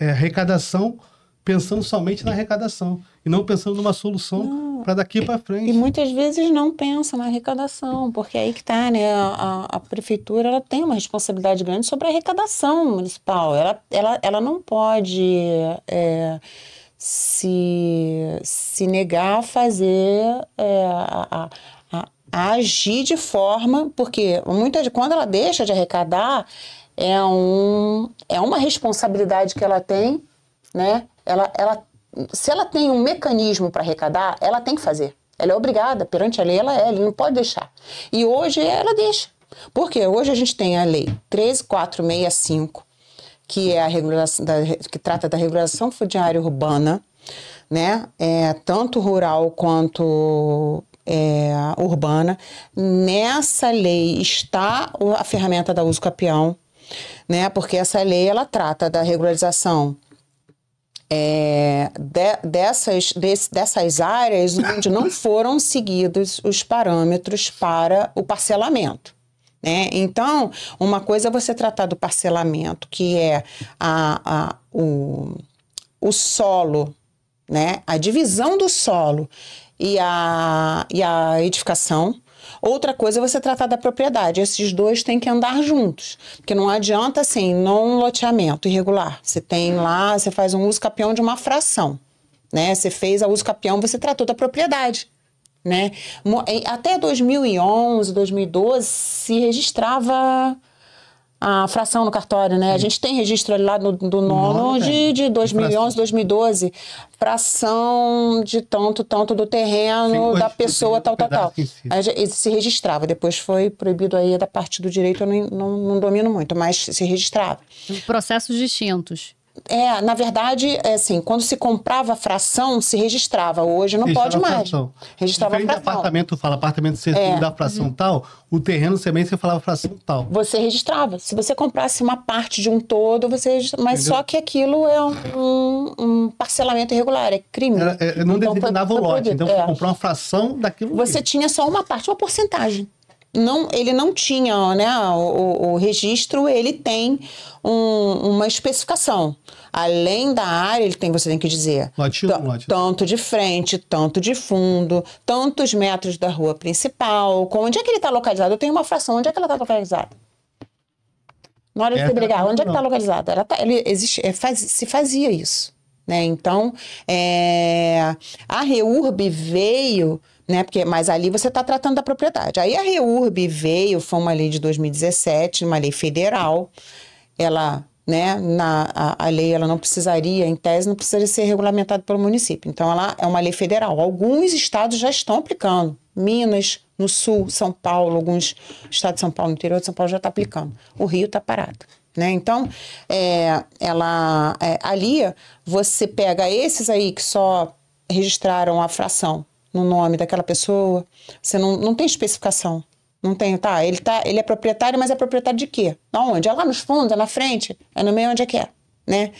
arrecadação, pensando somente na arrecadação e não pensando numa solução para daqui para frente. E muitas vezes não pensa na arrecadação, porque aí que está, né? A prefeitura, ela tem uma responsabilidade grande sobre a arrecadação municipal. Ela não pode se negar a fazer, a agir de forma, porque quando ela deixa de arrecadar, é uma responsabilidade que ela tem, né? Se ela tem um mecanismo para arrecadar, ela tem que fazer. Ela é obrigada, perante a lei, ele não pode deixar. E hoje ela deixa. Por quê? Hoje a gente tem a lei 13.465, que é a regulação que trata da regulação fundiária urbana, né? Tanto rural quanto urbana. Nessa lei está a ferramenta da uso capião, né? Porque essa lei ela trata da regularização dessas áreas onde não foram seguidos os parâmetros para o parcelamento. Né? Então, uma coisa é você tratar do parcelamento, que é o solo, né? A divisão do solo e a edificação. Outra coisa é você tratar da propriedade. Esses dois têm que andar juntos. Porque não adianta, assim, não loteamento irregular. Você tem lá, você faz um uso capião de uma fração. Né? Você fez a uso capião, você tratou da propriedade. Né? Até 2011, 2012, se registrava a fração no cartório, né? A gente tem registro ali lá do nono de 2011, 2012. Fração de tanto do terreno, da pessoa, tal. Aí se registrava. Depois foi proibido aí da parte do direito, eu não domino muito, mas se registrava. Processos distintos. Na verdade, assim, quando se comprava a fração, se registrava. Hoje não pode mais. Registrava a fração. Apartamento, fala apartamento da fração tal, o terreno também você falava fração tal. Você registrava. Se você comprasse uma parte de um todo, você registrava. Mas entendeu? Só que aquilo é um parcelamento irregular, é crime. Não designava o lote. Então, você comprou uma fração daquilo. Você tinha só uma parte, uma porcentagem. Ele não tinha, né, o registro, ele tem uma especificação. Além da área, você tem que dizer lote. Tanto de frente, tanto de fundo, tantos metros da rua principal. Onde é que ele está localizado? Eu tenho uma fração, onde é que ela está localizada? Na hora de você brigar, onde é que está localizada? Se fazia isso. Né? Então, a REURB veio... Né? Mas ali você está tratando da propriedade. Aí a REURB veio, foi uma lei de 2017, uma lei federal. Ela, né, a lei ela não precisaria, em tese, não precisaria ser regulamentada pelo município. Então, ela é uma lei federal. Alguns estados já estão aplicando. Minas, no sul, São Paulo, alguns estados de São Paulo, no interior de São Paulo já está aplicando. O Rio está parado. Né? Então, ali você pega esses aí que só registraram a fração no nome daquela pessoa, você não tem especificação. Não tem, ele é proprietário, mas é proprietário de quê? Aonde? É lá nos fundos, é na frente, é no meio onde é que é, né?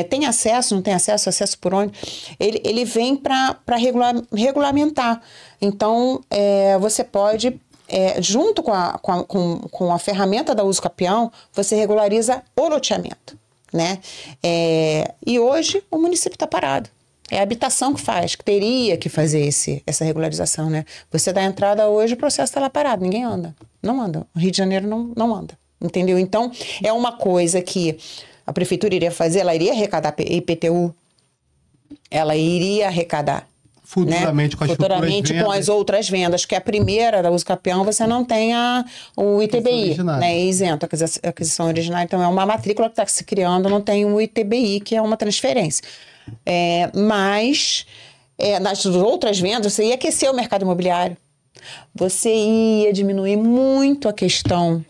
Tem acesso, não tem acesso, acesso por onde? Ele vem para regulamentar. Então, você pode, junto com a ferramenta da uso capião, você regulariza o loteamento, né? E hoje o município está parado. É a habitação que faz, que teria que fazer essa regularização, né? Você dá entrada hoje, o processo está lá parado, ninguém anda. Não anda. O Rio de Janeiro não anda, entendeu? Então, é uma coisa que a prefeitura iria fazer, ela iria arrecadar IPTU, ela iria arrecadar. Futuramente, né? Com as outras vendas, que a primeira da uso capião você não tem o ITBI, né? É isento, a aquisição originária. Então, é uma matrícula que está se criando, não tem o ITBI, que é uma transferência. Mas nas outras vendas você ia aquecer o mercado imobiliário, você ia diminuir muito a questão,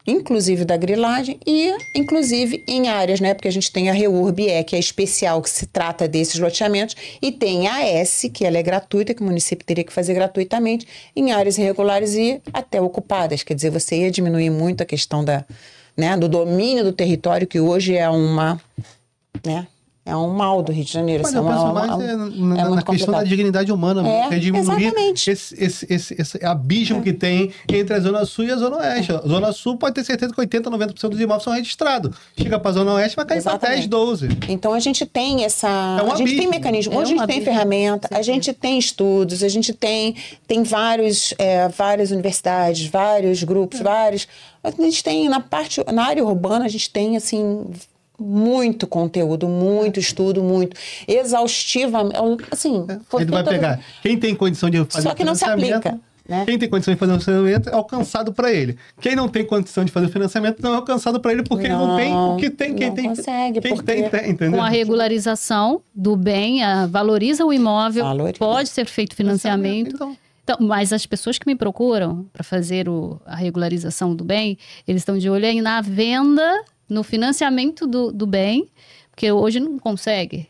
inclusive da grilagem e inclusive em áreas, né? Porque a gente tem a REURB, que é especial, que se trata desses loteamentos, e tem a S, que ela é gratuita, que o município teria que fazer gratuitamente em áreas irregulares e até ocupadas. Quer dizer, você ia diminuir muito a questão do domínio do território, que hoje é é um mal do Rio de Janeiro. Mas eu penso mais na questão da dignidade humana, que é diminuir esse abismo que tem entre a Zona Sul e a Zona Oeste. A Zona Sul pode ter certeza que 80%, 90% dos imóveis são registrados. Chega para a Zona Oeste, vai cair para 10%, 12%. Então a gente tem a gente tem mecanismo, hoje a gente tem ferramenta, a gente tem estudos, a gente tem várias universidades, vários grupos, a gente tem na área urbana, a gente tem assim muito conteúdo, muito estudo, muito exaustivamente, assim... Ele vai pegar quem tem condição de fazer só que não se aplica, né? Quem tem condição de fazer o financiamento é alcançado para ele. Quem não tem condição de fazer o financiamento não é alcançado para ele, porque ele não tem o que tem. Quem tem, consegue, tem, entendeu? Com a regularização do bem, valoriza o imóvel, pode ser feito financiamento. Então, mas as pessoas que me procuram para fazer a regularização do bem, eles estão de olho aí na venda, no financiamento do bem, porque hoje não consegue.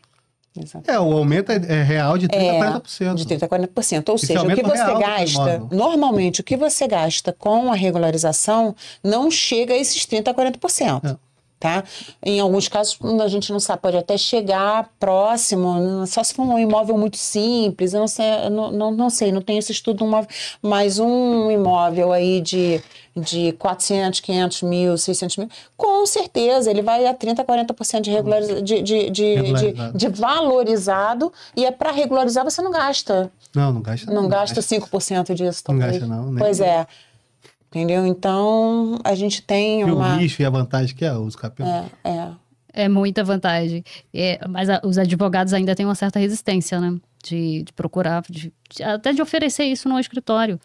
Exatamente. O aumento é real de 30% a 40%. De 30% a 40%. Ou Esse seja, o que aumento você real do gasta, imóvel. normalmente, o que você gasta com a regularização não chega a esses 30% a 40%. É. Tá? Em alguns casos, a gente não sabe, pode até chegar próximo, só se for um imóvel muito simples, eu não sei, não tenho esse estudo do imóvel, mas um imóvel aí de 400, 500 mil, 600 mil, com certeza ele vai a 30% a 40% de valorizado, e para regularizar você não gasta. Não gasta. Não gasta 5% disso, Não talvez. gasta não. Pois é. Entendeu? Então, a gente tem uma... E o nicho e a vantagem que é o uso capião. É muita vantagem. Mas os advogados ainda têm uma certa resistência, né? De procurar, até de oferecer isso no escritório.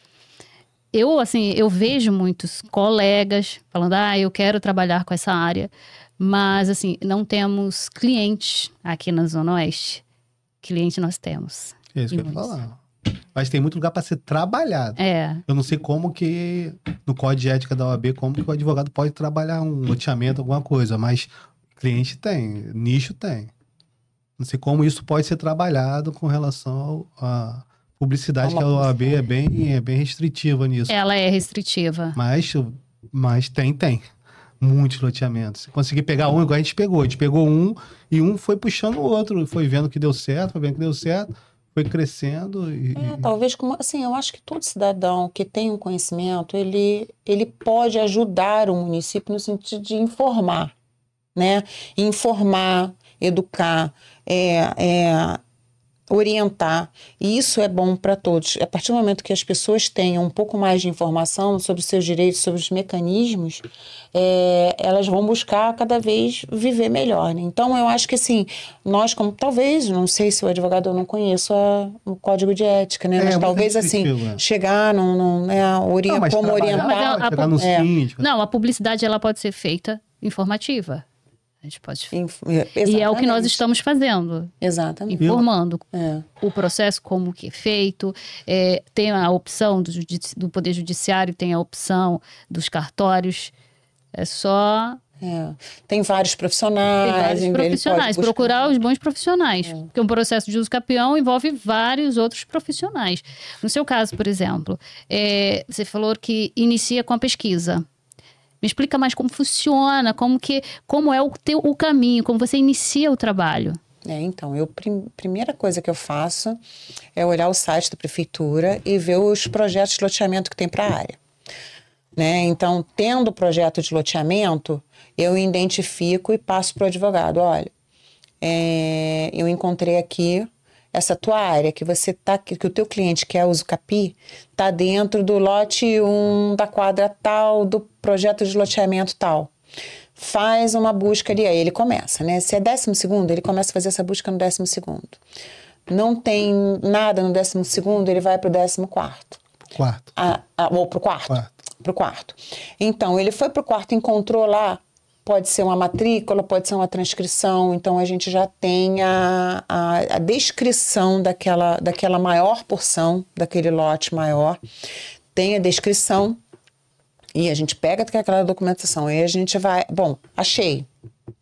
Eu vejo muitos colegas falando, eu quero trabalhar com essa área, mas, assim, não temos clientes aqui na Zona Oeste. Cliente nós temos. É isso que eu ia falar. Mas tem muito lugar para ser trabalhado. Eu não sei como que, no Código de Ética da OAB, como que o advogado pode trabalhar um loteamento, alguma coisa, mas cliente tem, nicho tem. Não sei como isso pode ser trabalhado com relação à publicidade, que a OAB é bem restritiva nisso. Ela é restritiva. Mas tem. Muitos loteamentos. Se conseguir pegar um, igual a gente pegou um e um foi puxando o outro, foi vendo que deu certo, foi crescendo. Talvez, assim, eu acho que todo cidadão que tem um conhecimento, ele pode ajudar o município no sentido de informar, né? Informar, educar, orientar. E isso é bom para todos. A partir do momento que as pessoas tenham um pouco mais de informação sobre os seus direitos, sobre os mecanismos, elas vão buscar cada vez viver melhor, né? Então, eu acho que, assim, nós, como talvez, não sei se o advogado, eu não conheço o Código de Ética, né? Mas talvez, assim, chegar como orientar... Não, a publicidade, ela pode ser feita informativa. A gente pode... Exatamente. E é o que nós estamos fazendo. Exatamente. Informando o processo, como que é feito. Tem a opção do Poder Judiciário, tem a opção dos cartórios. É só... Tem vários profissionais. Procurar os bons profissionais. Porque um processo de uso capião envolve vários outros profissionais. No seu caso, por exemplo, você falou que inicia com a pesquisa. Me explica mais como funciona, como é o caminho, como você inicia o trabalho. Então, primeira coisa que eu faço é olhar o site da prefeitura e ver os projetos de loteamento que tem para a área. Né? Então, tendo o projeto de loteamento, eu identifico e passo para o advogado. Olha, eu encontrei aqui essa tua área, que o teu cliente quer uso capi, está dentro do lote 1 da quadra tal, do projeto de loteamento tal. Faz uma busca ali, aí ele começa, né? Se é 12º, ele começa a fazer essa busca no 12º. Não tem nada no 12º, ele vai para o 14º. Ou para o quarto. Então, ele foi para o quarto, encontrou lá, pode ser uma matrícula, pode ser uma transcrição, então a gente já tem a descrição daquela maior porção, daquele lote maior, tem a descrição e a gente pega aquela documentação, aí a gente vai, achei,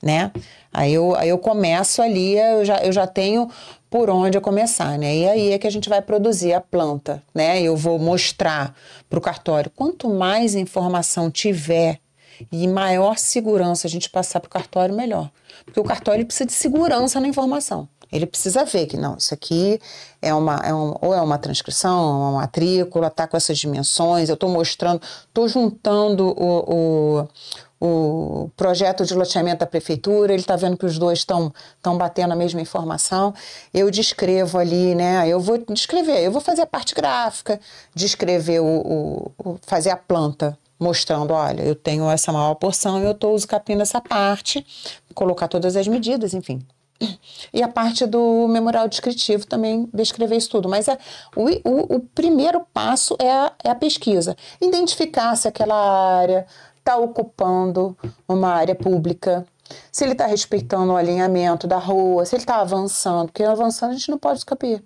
né? Aí eu começo ali, eu já tenho por onde eu começar, né? E aí é que a gente vai produzir a planta, né? Eu vou mostrar para o cartório, quanto mais informação tiver e maior segurança a gente passar para o cartório, melhor. Porque o cartório precisa de segurança na informação. Ele precisa ver que, não, isso aqui ou é uma transcrição, é uma matrícula, está com essas dimensões, eu estou mostrando, estou juntando o projeto de loteamento da prefeitura, ele está vendo que os dois estão batendo a mesma informação, eu descrevo ali, né, eu vou fazer a parte gráfica, descrever fazer a planta, mostrando, olha, eu tenho essa maior porção e eu estou uso capim nessa parte, colocar todas as medidas, enfim. E a parte do memorial descritivo também descrever isso tudo. Mas o primeiro passo é a pesquisa. Identificar se aquela área está ocupando uma área pública, se ele está respeitando o alinhamento da rua, se ele está avançando, porque avançando a gente não pode escapar.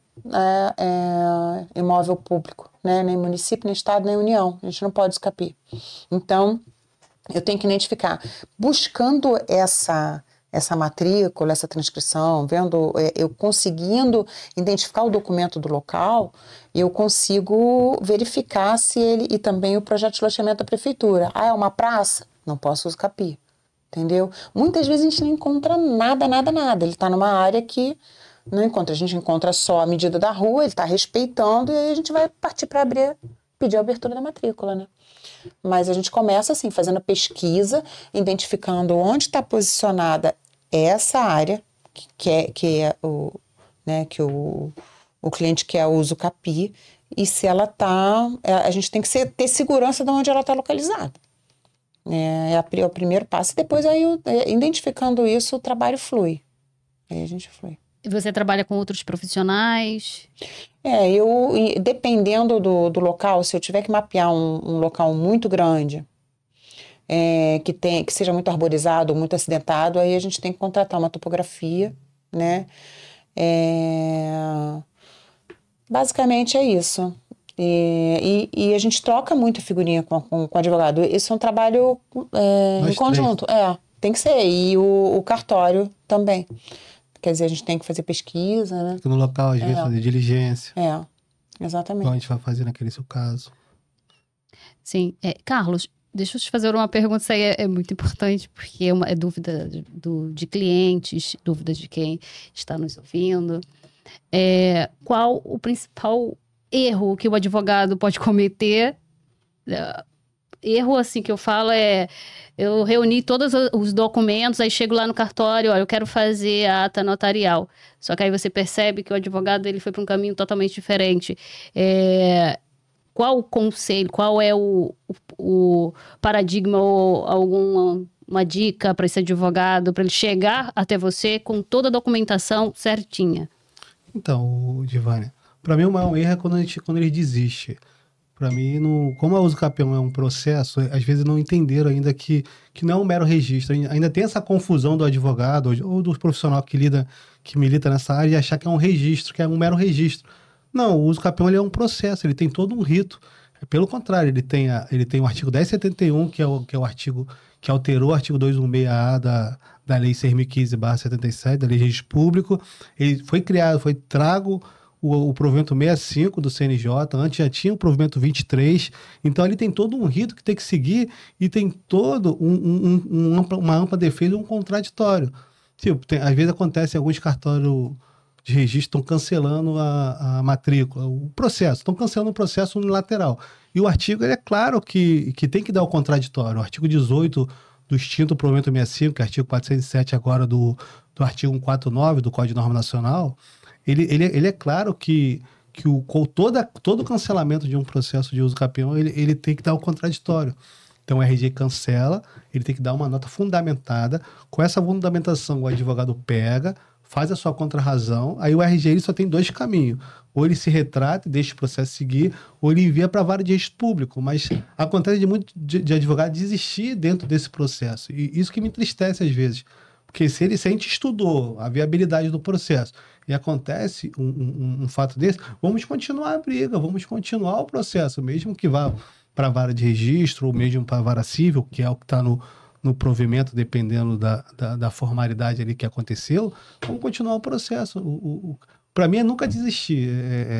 É imóvel público, né? Nem município, nem estado, nem união, a gente não pode escapar. Então, eu tenho que identificar. Buscando essa matrícula, essa transcrição, vendo, eu conseguindo identificar o documento do local, eu consigo verificar se ele, e também o projeto de loteamento da prefeitura. Ah, é uma praça? Não posso usar CAPI, entendeu? Muitas vezes a gente não encontra nada. Ele está numa área que não encontra. A gente encontra só a medida da rua, ele está respeitando, e aí a gente vai partir para pedir a abertura da matrícula, né? Mas a gente começa assim, fazendo a pesquisa, identificando onde está posicionada essa área, que é o, né, que o cliente quer o uso CAPI, e se ela está... A gente tem que ter segurança de onde ela está localizada. É o primeiro passo. E depois, aí, identificando isso, o trabalho flui. Aí a gente flui. E você trabalha com outros profissionais? Dependendo do local, se eu tiver que mapear um local muito grande, que seja muito arborizado, muito acidentado, aí a gente tem que contratar uma topografia, né? Basicamente é isso. E a gente troca muito figurinha com o advogado. Isso é um trabalho em conjunto. Tem que ser. E o cartório também. Quer dizer, a gente tem que fazer pesquisa, né? No local, às vezes, fazer diligência. Exatamente. Igual a gente vai fazer naquele seu caso. Sim. Carlos, deixa eu te fazer uma pergunta. Isso aí é muito importante, porque é dúvida de clientes, dúvida de quem está nos ouvindo. Qual o principal erro que o advogado pode cometer? Erro, assim, que eu falo eu reuni todos os documentos, aí chego lá no cartório, eu quero fazer a ata notarial. Só que aí você percebe que o advogado ele foi para um caminho totalmente diferente. Qual o conselho, qual é o paradigma ou alguma dica para esse advogado, para ele chegar até você com toda a documentação certinha? Então, Divânia, para mim o maior erro é quando ele desiste. Para mim, como a uso capião é um processo, às vezes não entenderam ainda que não é um mero registro. Ainda tem essa confusão do advogado ou do profissional que milita nessa área de achar que é um registro, que é um mero registro. Não, o uso capião ele é um processo, ele tem todo um rito. Pelo contrário, ele tem o artigo 1071, que é o artigo que alterou o artigo 216-A da Lei 6.015/77, da Lei de Registro Público. Ele foi criado, foi trago o provimento 65 do CNJ, antes já tinha o provimento 23, então ele tem todo um rito que tem que seguir e tem todo uma ampla defesa e um contraditório. Tipo, às vezes acontece em alguns cartórios de registro estão cancelando a matrícula, o processo, estão cancelando o processo unilateral. E o artigo ele é claro que tem que dar o contraditório. O artigo 18 do extinto provimento 65, que é o artigo 407 agora do artigo 149 do Código de Norma Nacional, ele é claro que todo cancelamento de um processo de uso capião, ele tem que dar o contraditório. Então o RG cancela, ele tem que dar uma nota fundamentada. Com essa fundamentação, o advogado pega, faz a sua contrarrazão, aí o RG ele só tem dois caminhos. Ou ele se retrata e deixa o processo seguir, ou ele envia para a vara de registro público. Mas acontece de muito de advogado desistir dentro desse processo. E isso que me entristece às vezes. Porque se a gente estudou a viabilidade do processo e acontece um fato desse, vamos continuar a briga, vamos continuar o processo, mesmo que vá para a vara de registro ou mesmo para a vara civil, que é o que está no provimento, dependendo da formalidade ali que aconteceu, vamos continuar o processo. Para mim é nunca desistir.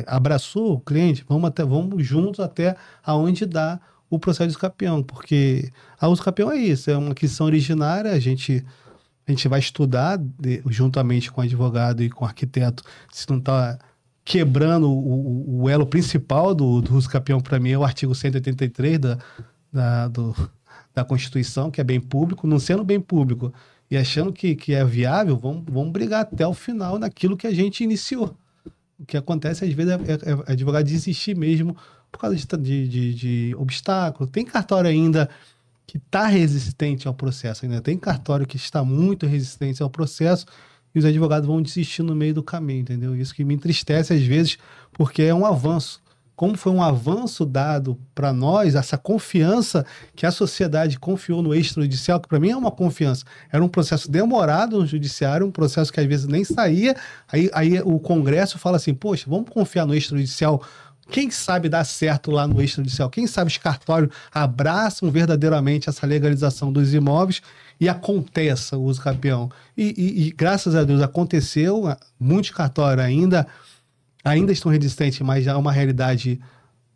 Abraçou o cliente, vamos juntos até aonde dá o processo de uso capião, porque a uso capião é isso, é uma aquisição originária, a gente vai estudar juntamente com o advogado e com o arquiteto se não está quebrando o elo principal do uso capião. Para mim é o artigo 183 da Constituição, que é bem público. Não sendo bem público e achando que é viável, vamos brigar até o final naquilo que a gente iniciou. O que acontece às vezes é advogado desistir mesmo por causa de obstáculos. Tem cartório ainda que está resistente ao processo, ainda tem cartório que está muito resistente ao processo e os advogados vão desistir no meio do caminho, entendeu? Isso que me entristece às vezes, porque é um avanço. Como foi um avanço dado para nós, essa confiança que a sociedade confiou no extrajudicial, que para mim é uma confiança. Era um processo demorado no judiciário, um processo que às vezes nem saía, aí o Congresso fala assim, poxa, vamos confiar no extrajudicial Quem sabe dar certo lá no extrajudicial? Quem sabe os cartórios abraçam verdadeiramente essa legalização dos imóveis e aconteça o uso capião. E graças a Deus aconteceu, muitos cartórios ainda estão resistentes, mas já é uma realidade,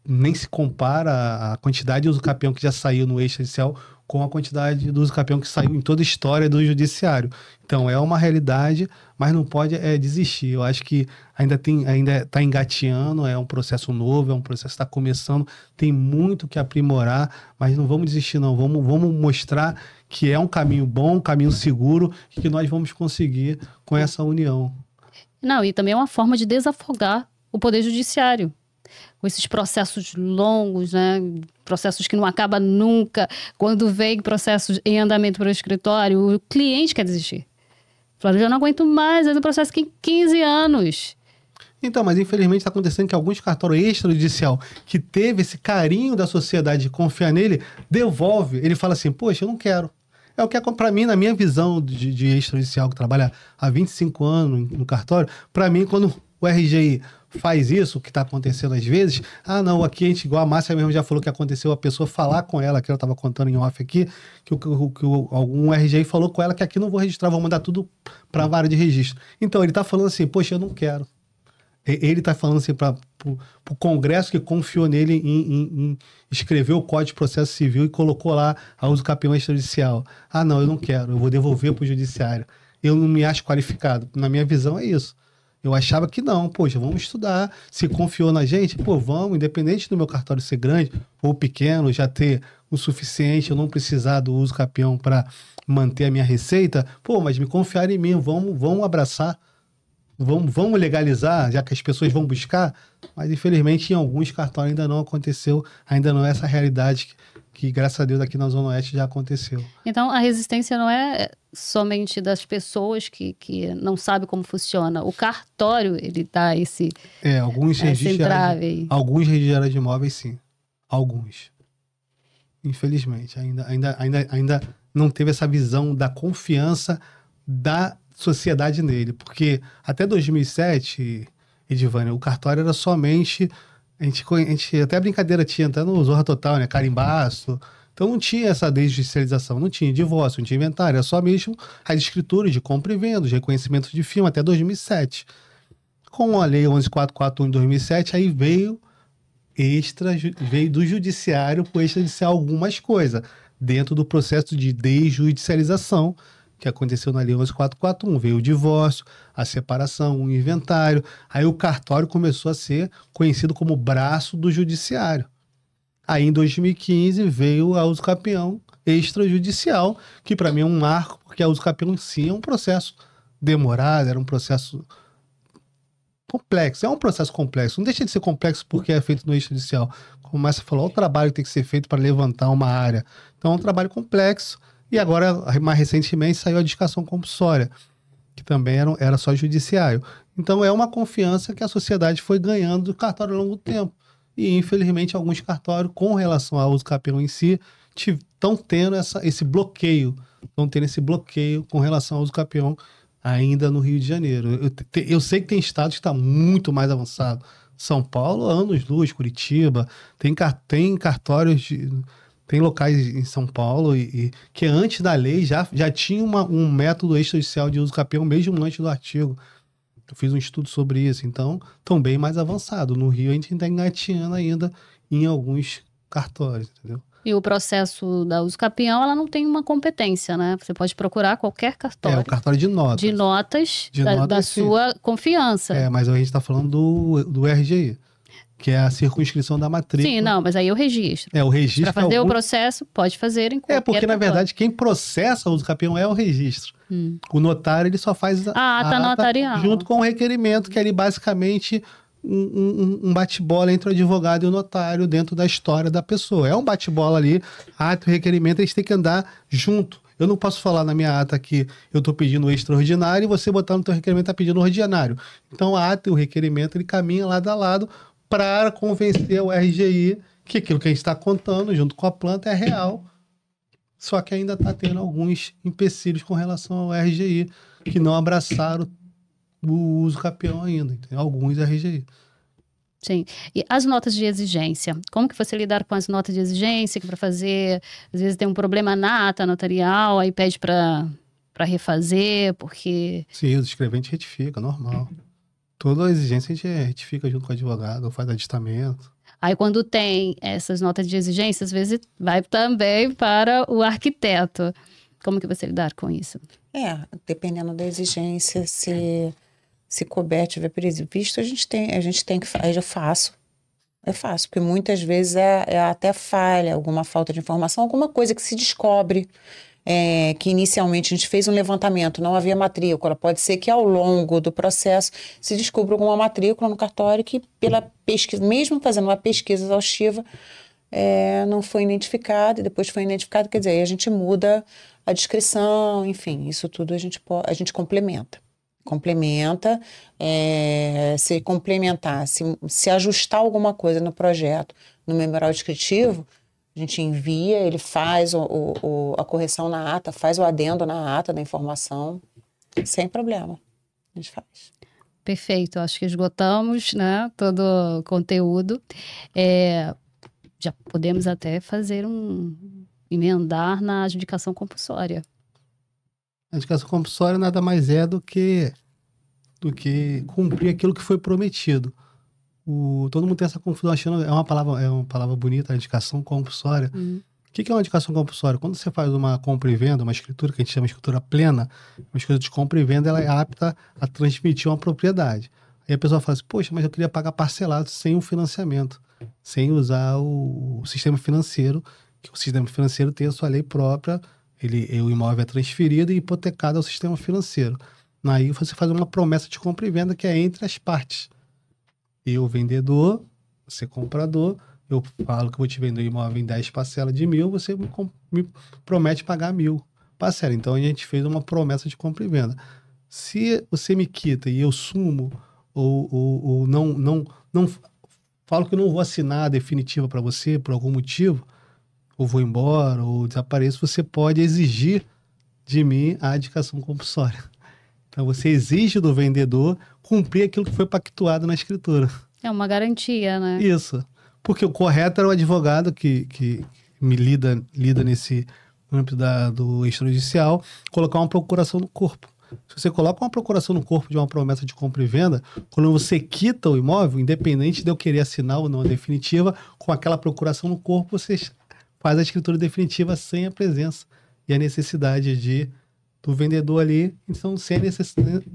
nem se compara a quantidade de uso capião que já saiu no extrajudicial com a quantidade do uso capião que saiu em toda a história do judiciário. Então, é uma realidade, mas não pode desistir. Eu acho que ainda está engateando, é um processo novo, é um processo que está começando, tem muito que aprimorar, mas não vamos desistir, não. Vamos mostrar que é um caminho bom, um caminho seguro, e que nós vamos conseguir com essa união. Não, e também é uma forma de desafogar o Poder Judiciário. Com esses processos longos, né? Processos que não acabam nunca. Quando vem processos em andamento para o escritório, o cliente quer desistir. Fala, eu não aguento mais, é um processo que tem 15 anos. Então, mas infelizmente está acontecendo que alguns cartórios extrajudicial que teve esse carinho da sociedade de confiar nele, devolve. Ele fala assim, poxa, eu não quero. É o que é para mim, na minha visão de extrajudicial, que trabalha há 25 anos no cartório, para mim, quando o RGI faz isso, o que está acontecendo às vezes, não, aqui a gente, igual a Márcia mesmo já falou que aconteceu, a pessoa falar com ela, que ela estava contando em off aqui, que algum RGI falou com ela que aqui não vou registrar, vou mandar tudo para a vara de registro. Então, ele está falando assim, poxa, eu não quero. Ele está falando assim para o Congresso que confiou nele em escrever o Código de Processo Civil e colocou lá a uso capião extrajudicial. Não, eu não quero, eu vou devolver para o Judiciário. Eu não me acho qualificado. Na minha visão é isso. Eu achava que não, poxa, vamos estudar. Se confiou na gente, vamos, independente do meu cartório ser grande ou pequeno, já ter o suficiente, eu não precisar do uso capião para manter a minha receita, mas me confiar em mim, vamos abraçar. Vamos legalizar, já que as pessoas vão buscar, mas infelizmente em alguns cartórios ainda não aconteceu, ainda não é essa realidade que graças a Deus aqui na Zona Oeste já aconteceu. Então a resistência não é somente das pessoas que não sabem como funciona, o cartório ele dá esse alguns registros de imóveis sim, alguns. Infelizmente, ainda não teve essa visão da confiança da sociedade nele, porque até 2007, Edivânia, o cartório era somente, a gente até a brincadeira tinha, até no Zorra Total, né, carimbaço, então não tinha essa desjudicialização, não tinha divórcio, não tinha inventário, era só mesmo as escrituras de compra e venda, os reconhecimentos de firma, até 2007. Com a lei 11.441 de 2007, aí veio do judiciário para o extrajudicial algumas coisas, dentro do processo de desjudicialização, que aconteceu na Lei 11.441, veio o divórcio, a separação, o inventário. Aí o cartório começou a ser conhecido como braço do judiciário. Aí em 2015 veio a uso capião extrajudicial, que para mim é um marco, porque a uso capião em si é um processo demorado, era um processo complexo. É um processo complexo. Não deixa de ser complexo porque é feito no extrajudicial. Como a Márcia falou, o trabalho que tem que ser feito para levantar uma área. Então é um trabalho complexo. E agora, mais recentemente, saiu a dedicação compulsória, que também era só judiciário. Então, é uma confiança que a sociedade foi ganhando do cartório ao longo do tempo. E, infelizmente, alguns cartórios, com relação ao uso capião em si, estão tendo esse bloqueio. Estão tendo esse bloqueio com relação ao uso capião ainda no Rio de Janeiro. Eu sei que tem estados que estão muito mais avançados. São Paulo, anos-luz, Curitiba, tem cartórios Tem locais em São Paulo que antes da lei já tinha um método extrajudicial de uso capião, mesmo antes do artigo. Eu fiz um estudo sobre isso, então estão bem mais avançados. No Rio a gente está engatinhando ainda em alguns cartórios, entendeu? E o processo da uso capião, ela não tem uma competência, né? Você pode procurar qualquer cartório. O cartório de notas. De notas da sua confiança. Mas a gente está falando do RGI. Que é a circunscrição da matrícula. Sim, não, mas aí o registro. O registro. Para fazer o processo, pode fazer em qualquer porque, na verdade, quem processa o uso capião é o registro. O notário, ele só faz a ata notarial. Junto com o requerimento, que é ali, basicamente, um bate-bola entre o advogado e o notário dentro da história da pessoa. É um bate-bola ali, ata e requerimento, eles têm que andar junto. Eu não posso falar na minha ata que eu estou pedindo o extraordinário e você botar no teu requerimento está pedindo o ordinário. Então, a ata e o requerimento, ele caminha lado a lado para convencer o RGI que aquilo que a gente está contando junto com a planta é real, só que ainda está tendo alguns empecilhos com relação ao RGI, que não abraçaram o uso capião ainda, entendeu? Alguns RGI. Sim. E as notas de exigência? Como que você lidar com as notas de exigência para fazer? Às vezes tem um problema na ata notarial, aí pede para refazer, porque... Sim, o escrevente retifica, normal. Toda exigência a gente retifica junto com o advogado, faz adistamento. Aí quando tem essas notas de exigência, às vezes vai também para o arquiteto. Como que você lidar com isso? Dependendo da exigência, se couber, tiver previsto, a gente tem que... Aí eu faço. É fácil, porque muitas vezes é até falha, alguma falta de informação, alguma coisa que se descobre, que inicialmente a gente fez um levantamento, não havia matrícula. Pode ser que ao longo do processo se descubra alguma matrícula no cartório que pela pesquisa, mesmo fazendo uma pesquisa exaustiva, não foi identificada, e depois foi identificado, quer dizer, aí a gente muda a descrição, enfim, isso tudo a gente complementa. Se complementar, se ajustar alguma coisa no projeto, no memorial descritivo, a gente envia, ele faz a correção na ata, faz o adendo na ata da informação, sem problema, a gente faz. Perfeito, acho que esgotamos, né, todo o conteúdo. Já podemos até emendar na adjudicação compulsória. A adjudicação compulsória nada mais é do que cumprir aquilo que foi prometido. Todo mundo tem essa confusão, achando é uma palavra bonita, a adjudicação compulsória. O que é uma adjudicação compulsória? Quando você faz uma compra e venda, uma escritura que a gente chama de escritura plena, uma escritura de compra e venda, ela é apta a transmitir uma propriedade. Aí a pessoa fala assim, poxa, mas eu queria pagar parcelado sem um financiamento, sem usar o sistema financeiro, que o sistema financeiro tem a sua lei própria, o imóvel é transferido e hipotecado ao sistema financeiro. Aí você faz uma promessa de compra e venda que é entre as partes. Eu, vendedor, você comprador, eu falo que vou te vender o imóvel em 10 parcelas de 1.000, você me promete pagar 1.000 parcelas. Então a gente fez uma promessa de compra e venda. Se você me quita e eu sumo, ou não falo que eu não vou assinar a definitiva para você por algum motivo, ou vou embora, ou desapareço, você pode exigir de mim a adjudicação compulsória. Então você exige do vendedor cumprir aquilo que foi pactuado na escritura. É uma garantia, né? Isso. Porque o correto era o advogado que me lida nesse âmbito do extrajudicial, colocar uma procuração no corpo. Se você coloca uma procuração no corpo de uma promessa de compra e venda, quando você quita o imóvel, independente de eu querer assinar ou não a definitiva, com aquela procuração no corpo, você faz a escritura definitiva sem a presença e a necessidade do vendedor ali, então sem a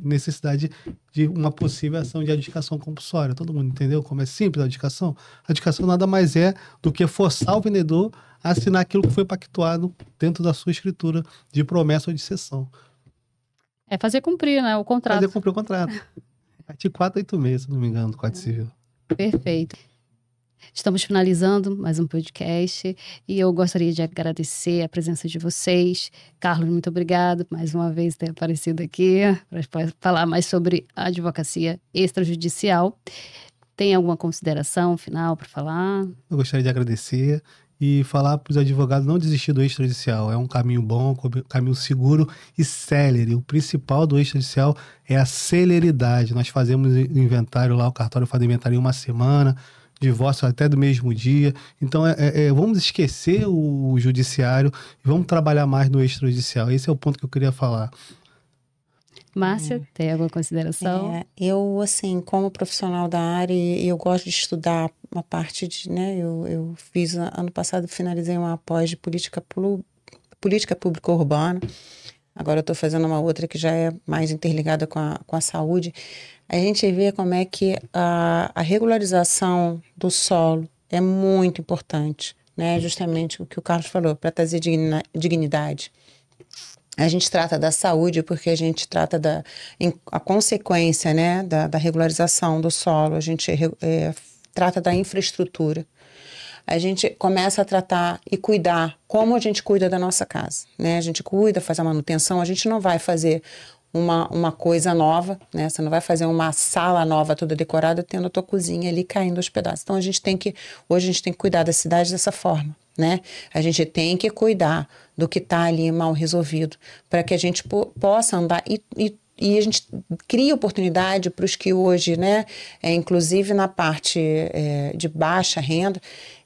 necessidade de uma possível ação de adjudicação compulsória. Todo mundo entendeu como é simples a adjudicação? A adjudicação nada mais é do que forçar o vendedor a assinar aquilo que foi pactuado dentro da sua escritura de promessa ou de cessão. É fazer cumprir, né, o contrato. Fazer cumprir o contrato. Artigo 486, se não me engano, do Código Civil. Perfeito. Estamos finalizando mais um podcast e eu gostaria de agradecer a presença de vocês. Carlos, muito obrigado mais uma vez por ter aparecido aqui para falar mais sobre a advocacia extrajudicial. Tem alguma consideração final para falar? Eu gostaria de agradecer e falar para os advogados não desistir do extrajudicial. É um caminho bom, um caminho seguro e célere. O principal do extrajudicial é a celeridade. Nós fazemos o inventário lá, o cartório faz o inventário em uma semana, divórcio até do mesmo dia. Então, vamos esquecer o judiciário e vamos trabalhar mais no extrajudicial. Esse é o ponto que eu queria falar. Márcia, tem alguma consideração? Eu, assim, como profissional da área, eu gosto de estudar uma parte de, né, eu fiz, ano passado, finalizei uma pós de política pública urbana. Agora eu estou fazendo uma outra que já é mais interligada com a saúde. A gente vê como é que a regularização do solo é muito importante, né? Justamente o que o Carlos falou, para trazer dignidade. A gente trata da saúde porque a gente trata a consequência, né, da regularização do solo, a gente trata da infraestrutura. A gente começa a tratar e cuidar como a gente cuida da nossa casa, né? A gente cuida, faz a manutenção, a gente não vai fazer uma coisa nova, né? Você não vai fazer uma sala nova toda decorada tendo a tua cozinha ali caindo aos pedaços. Então hoje a gente tem que cuidar da cidade dessa forma, né? A gente tem que cuidar do que está ali mal resolvido para que a gente possa andar e e a gente cria oportunidade para os que hoje, né, inclusive na parte de baixa renda,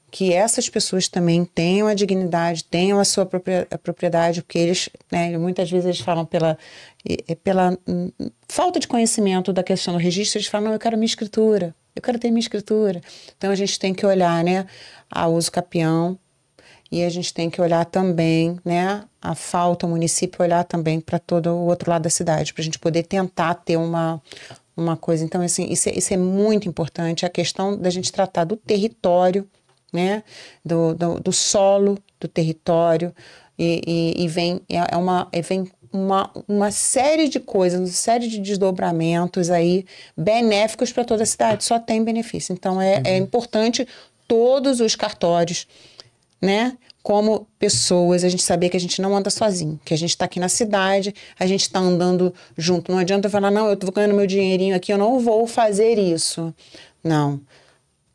que essas pessoas também tenham a dignidade, tenham a sua propriedade, porque eles, né, muitas vezes eles falam pela falta de conhecimento da questão do registro, eles falam, não, eu quero minha escritura, eu quero ter minha escritura. Então a gente tem que olhar, né, a uso capião, e a gente tem que olhar também, né, a falta, o município olhar também para todo o outro lado da cidade, para a gente poder tentar ter uma coisa. Então, assim, isso é muito importante, a questão da gente tratar do território, né, do solo, do território, e vem uma série de coisas, uma série de desdobramentos aí benéficos para toda a cidade, só tem benefício. Então, é importante todos os cartórios, né, como pessoas, a gente saber que a gente não anda sozinho, que a gente está aqui na cidade, a gente está andando junto. Não adianta falar, não, eu estou ganhando meu dinheirinho aqui, eu não vou fazer isso. Não.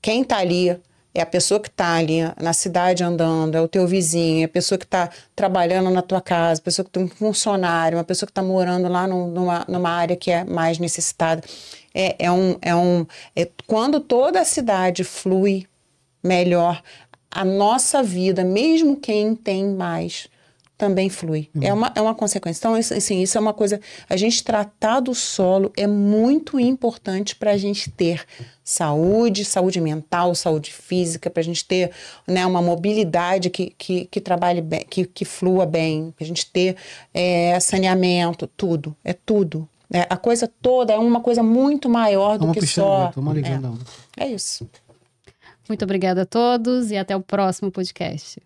Quem está ali é a pessoa que está ali na cidade andando, é o teu vizinho, é a pessoa que está trabalhando na tua casa, a pessoa que tem um funcionário, uma pessoa que está morando lá numa área que é mais necessitada. Quando toda a cidade flui melhor, a nossa vida, mesmo quem tem mais, também flui. É uma consequência. Então, assim, isso é uma coisa... A gente tratar do solo é muito importante para a gente ter saúde mental, saúde física, para a gente ter, né, uma mobilidade que trabalhe bem, que flua bem, para a gente ter saneamento, tudo. É tudo. A coisa toda é uma coisa muito maior do que só... É isso. Muito obrigada a todos e até o próximo podcast.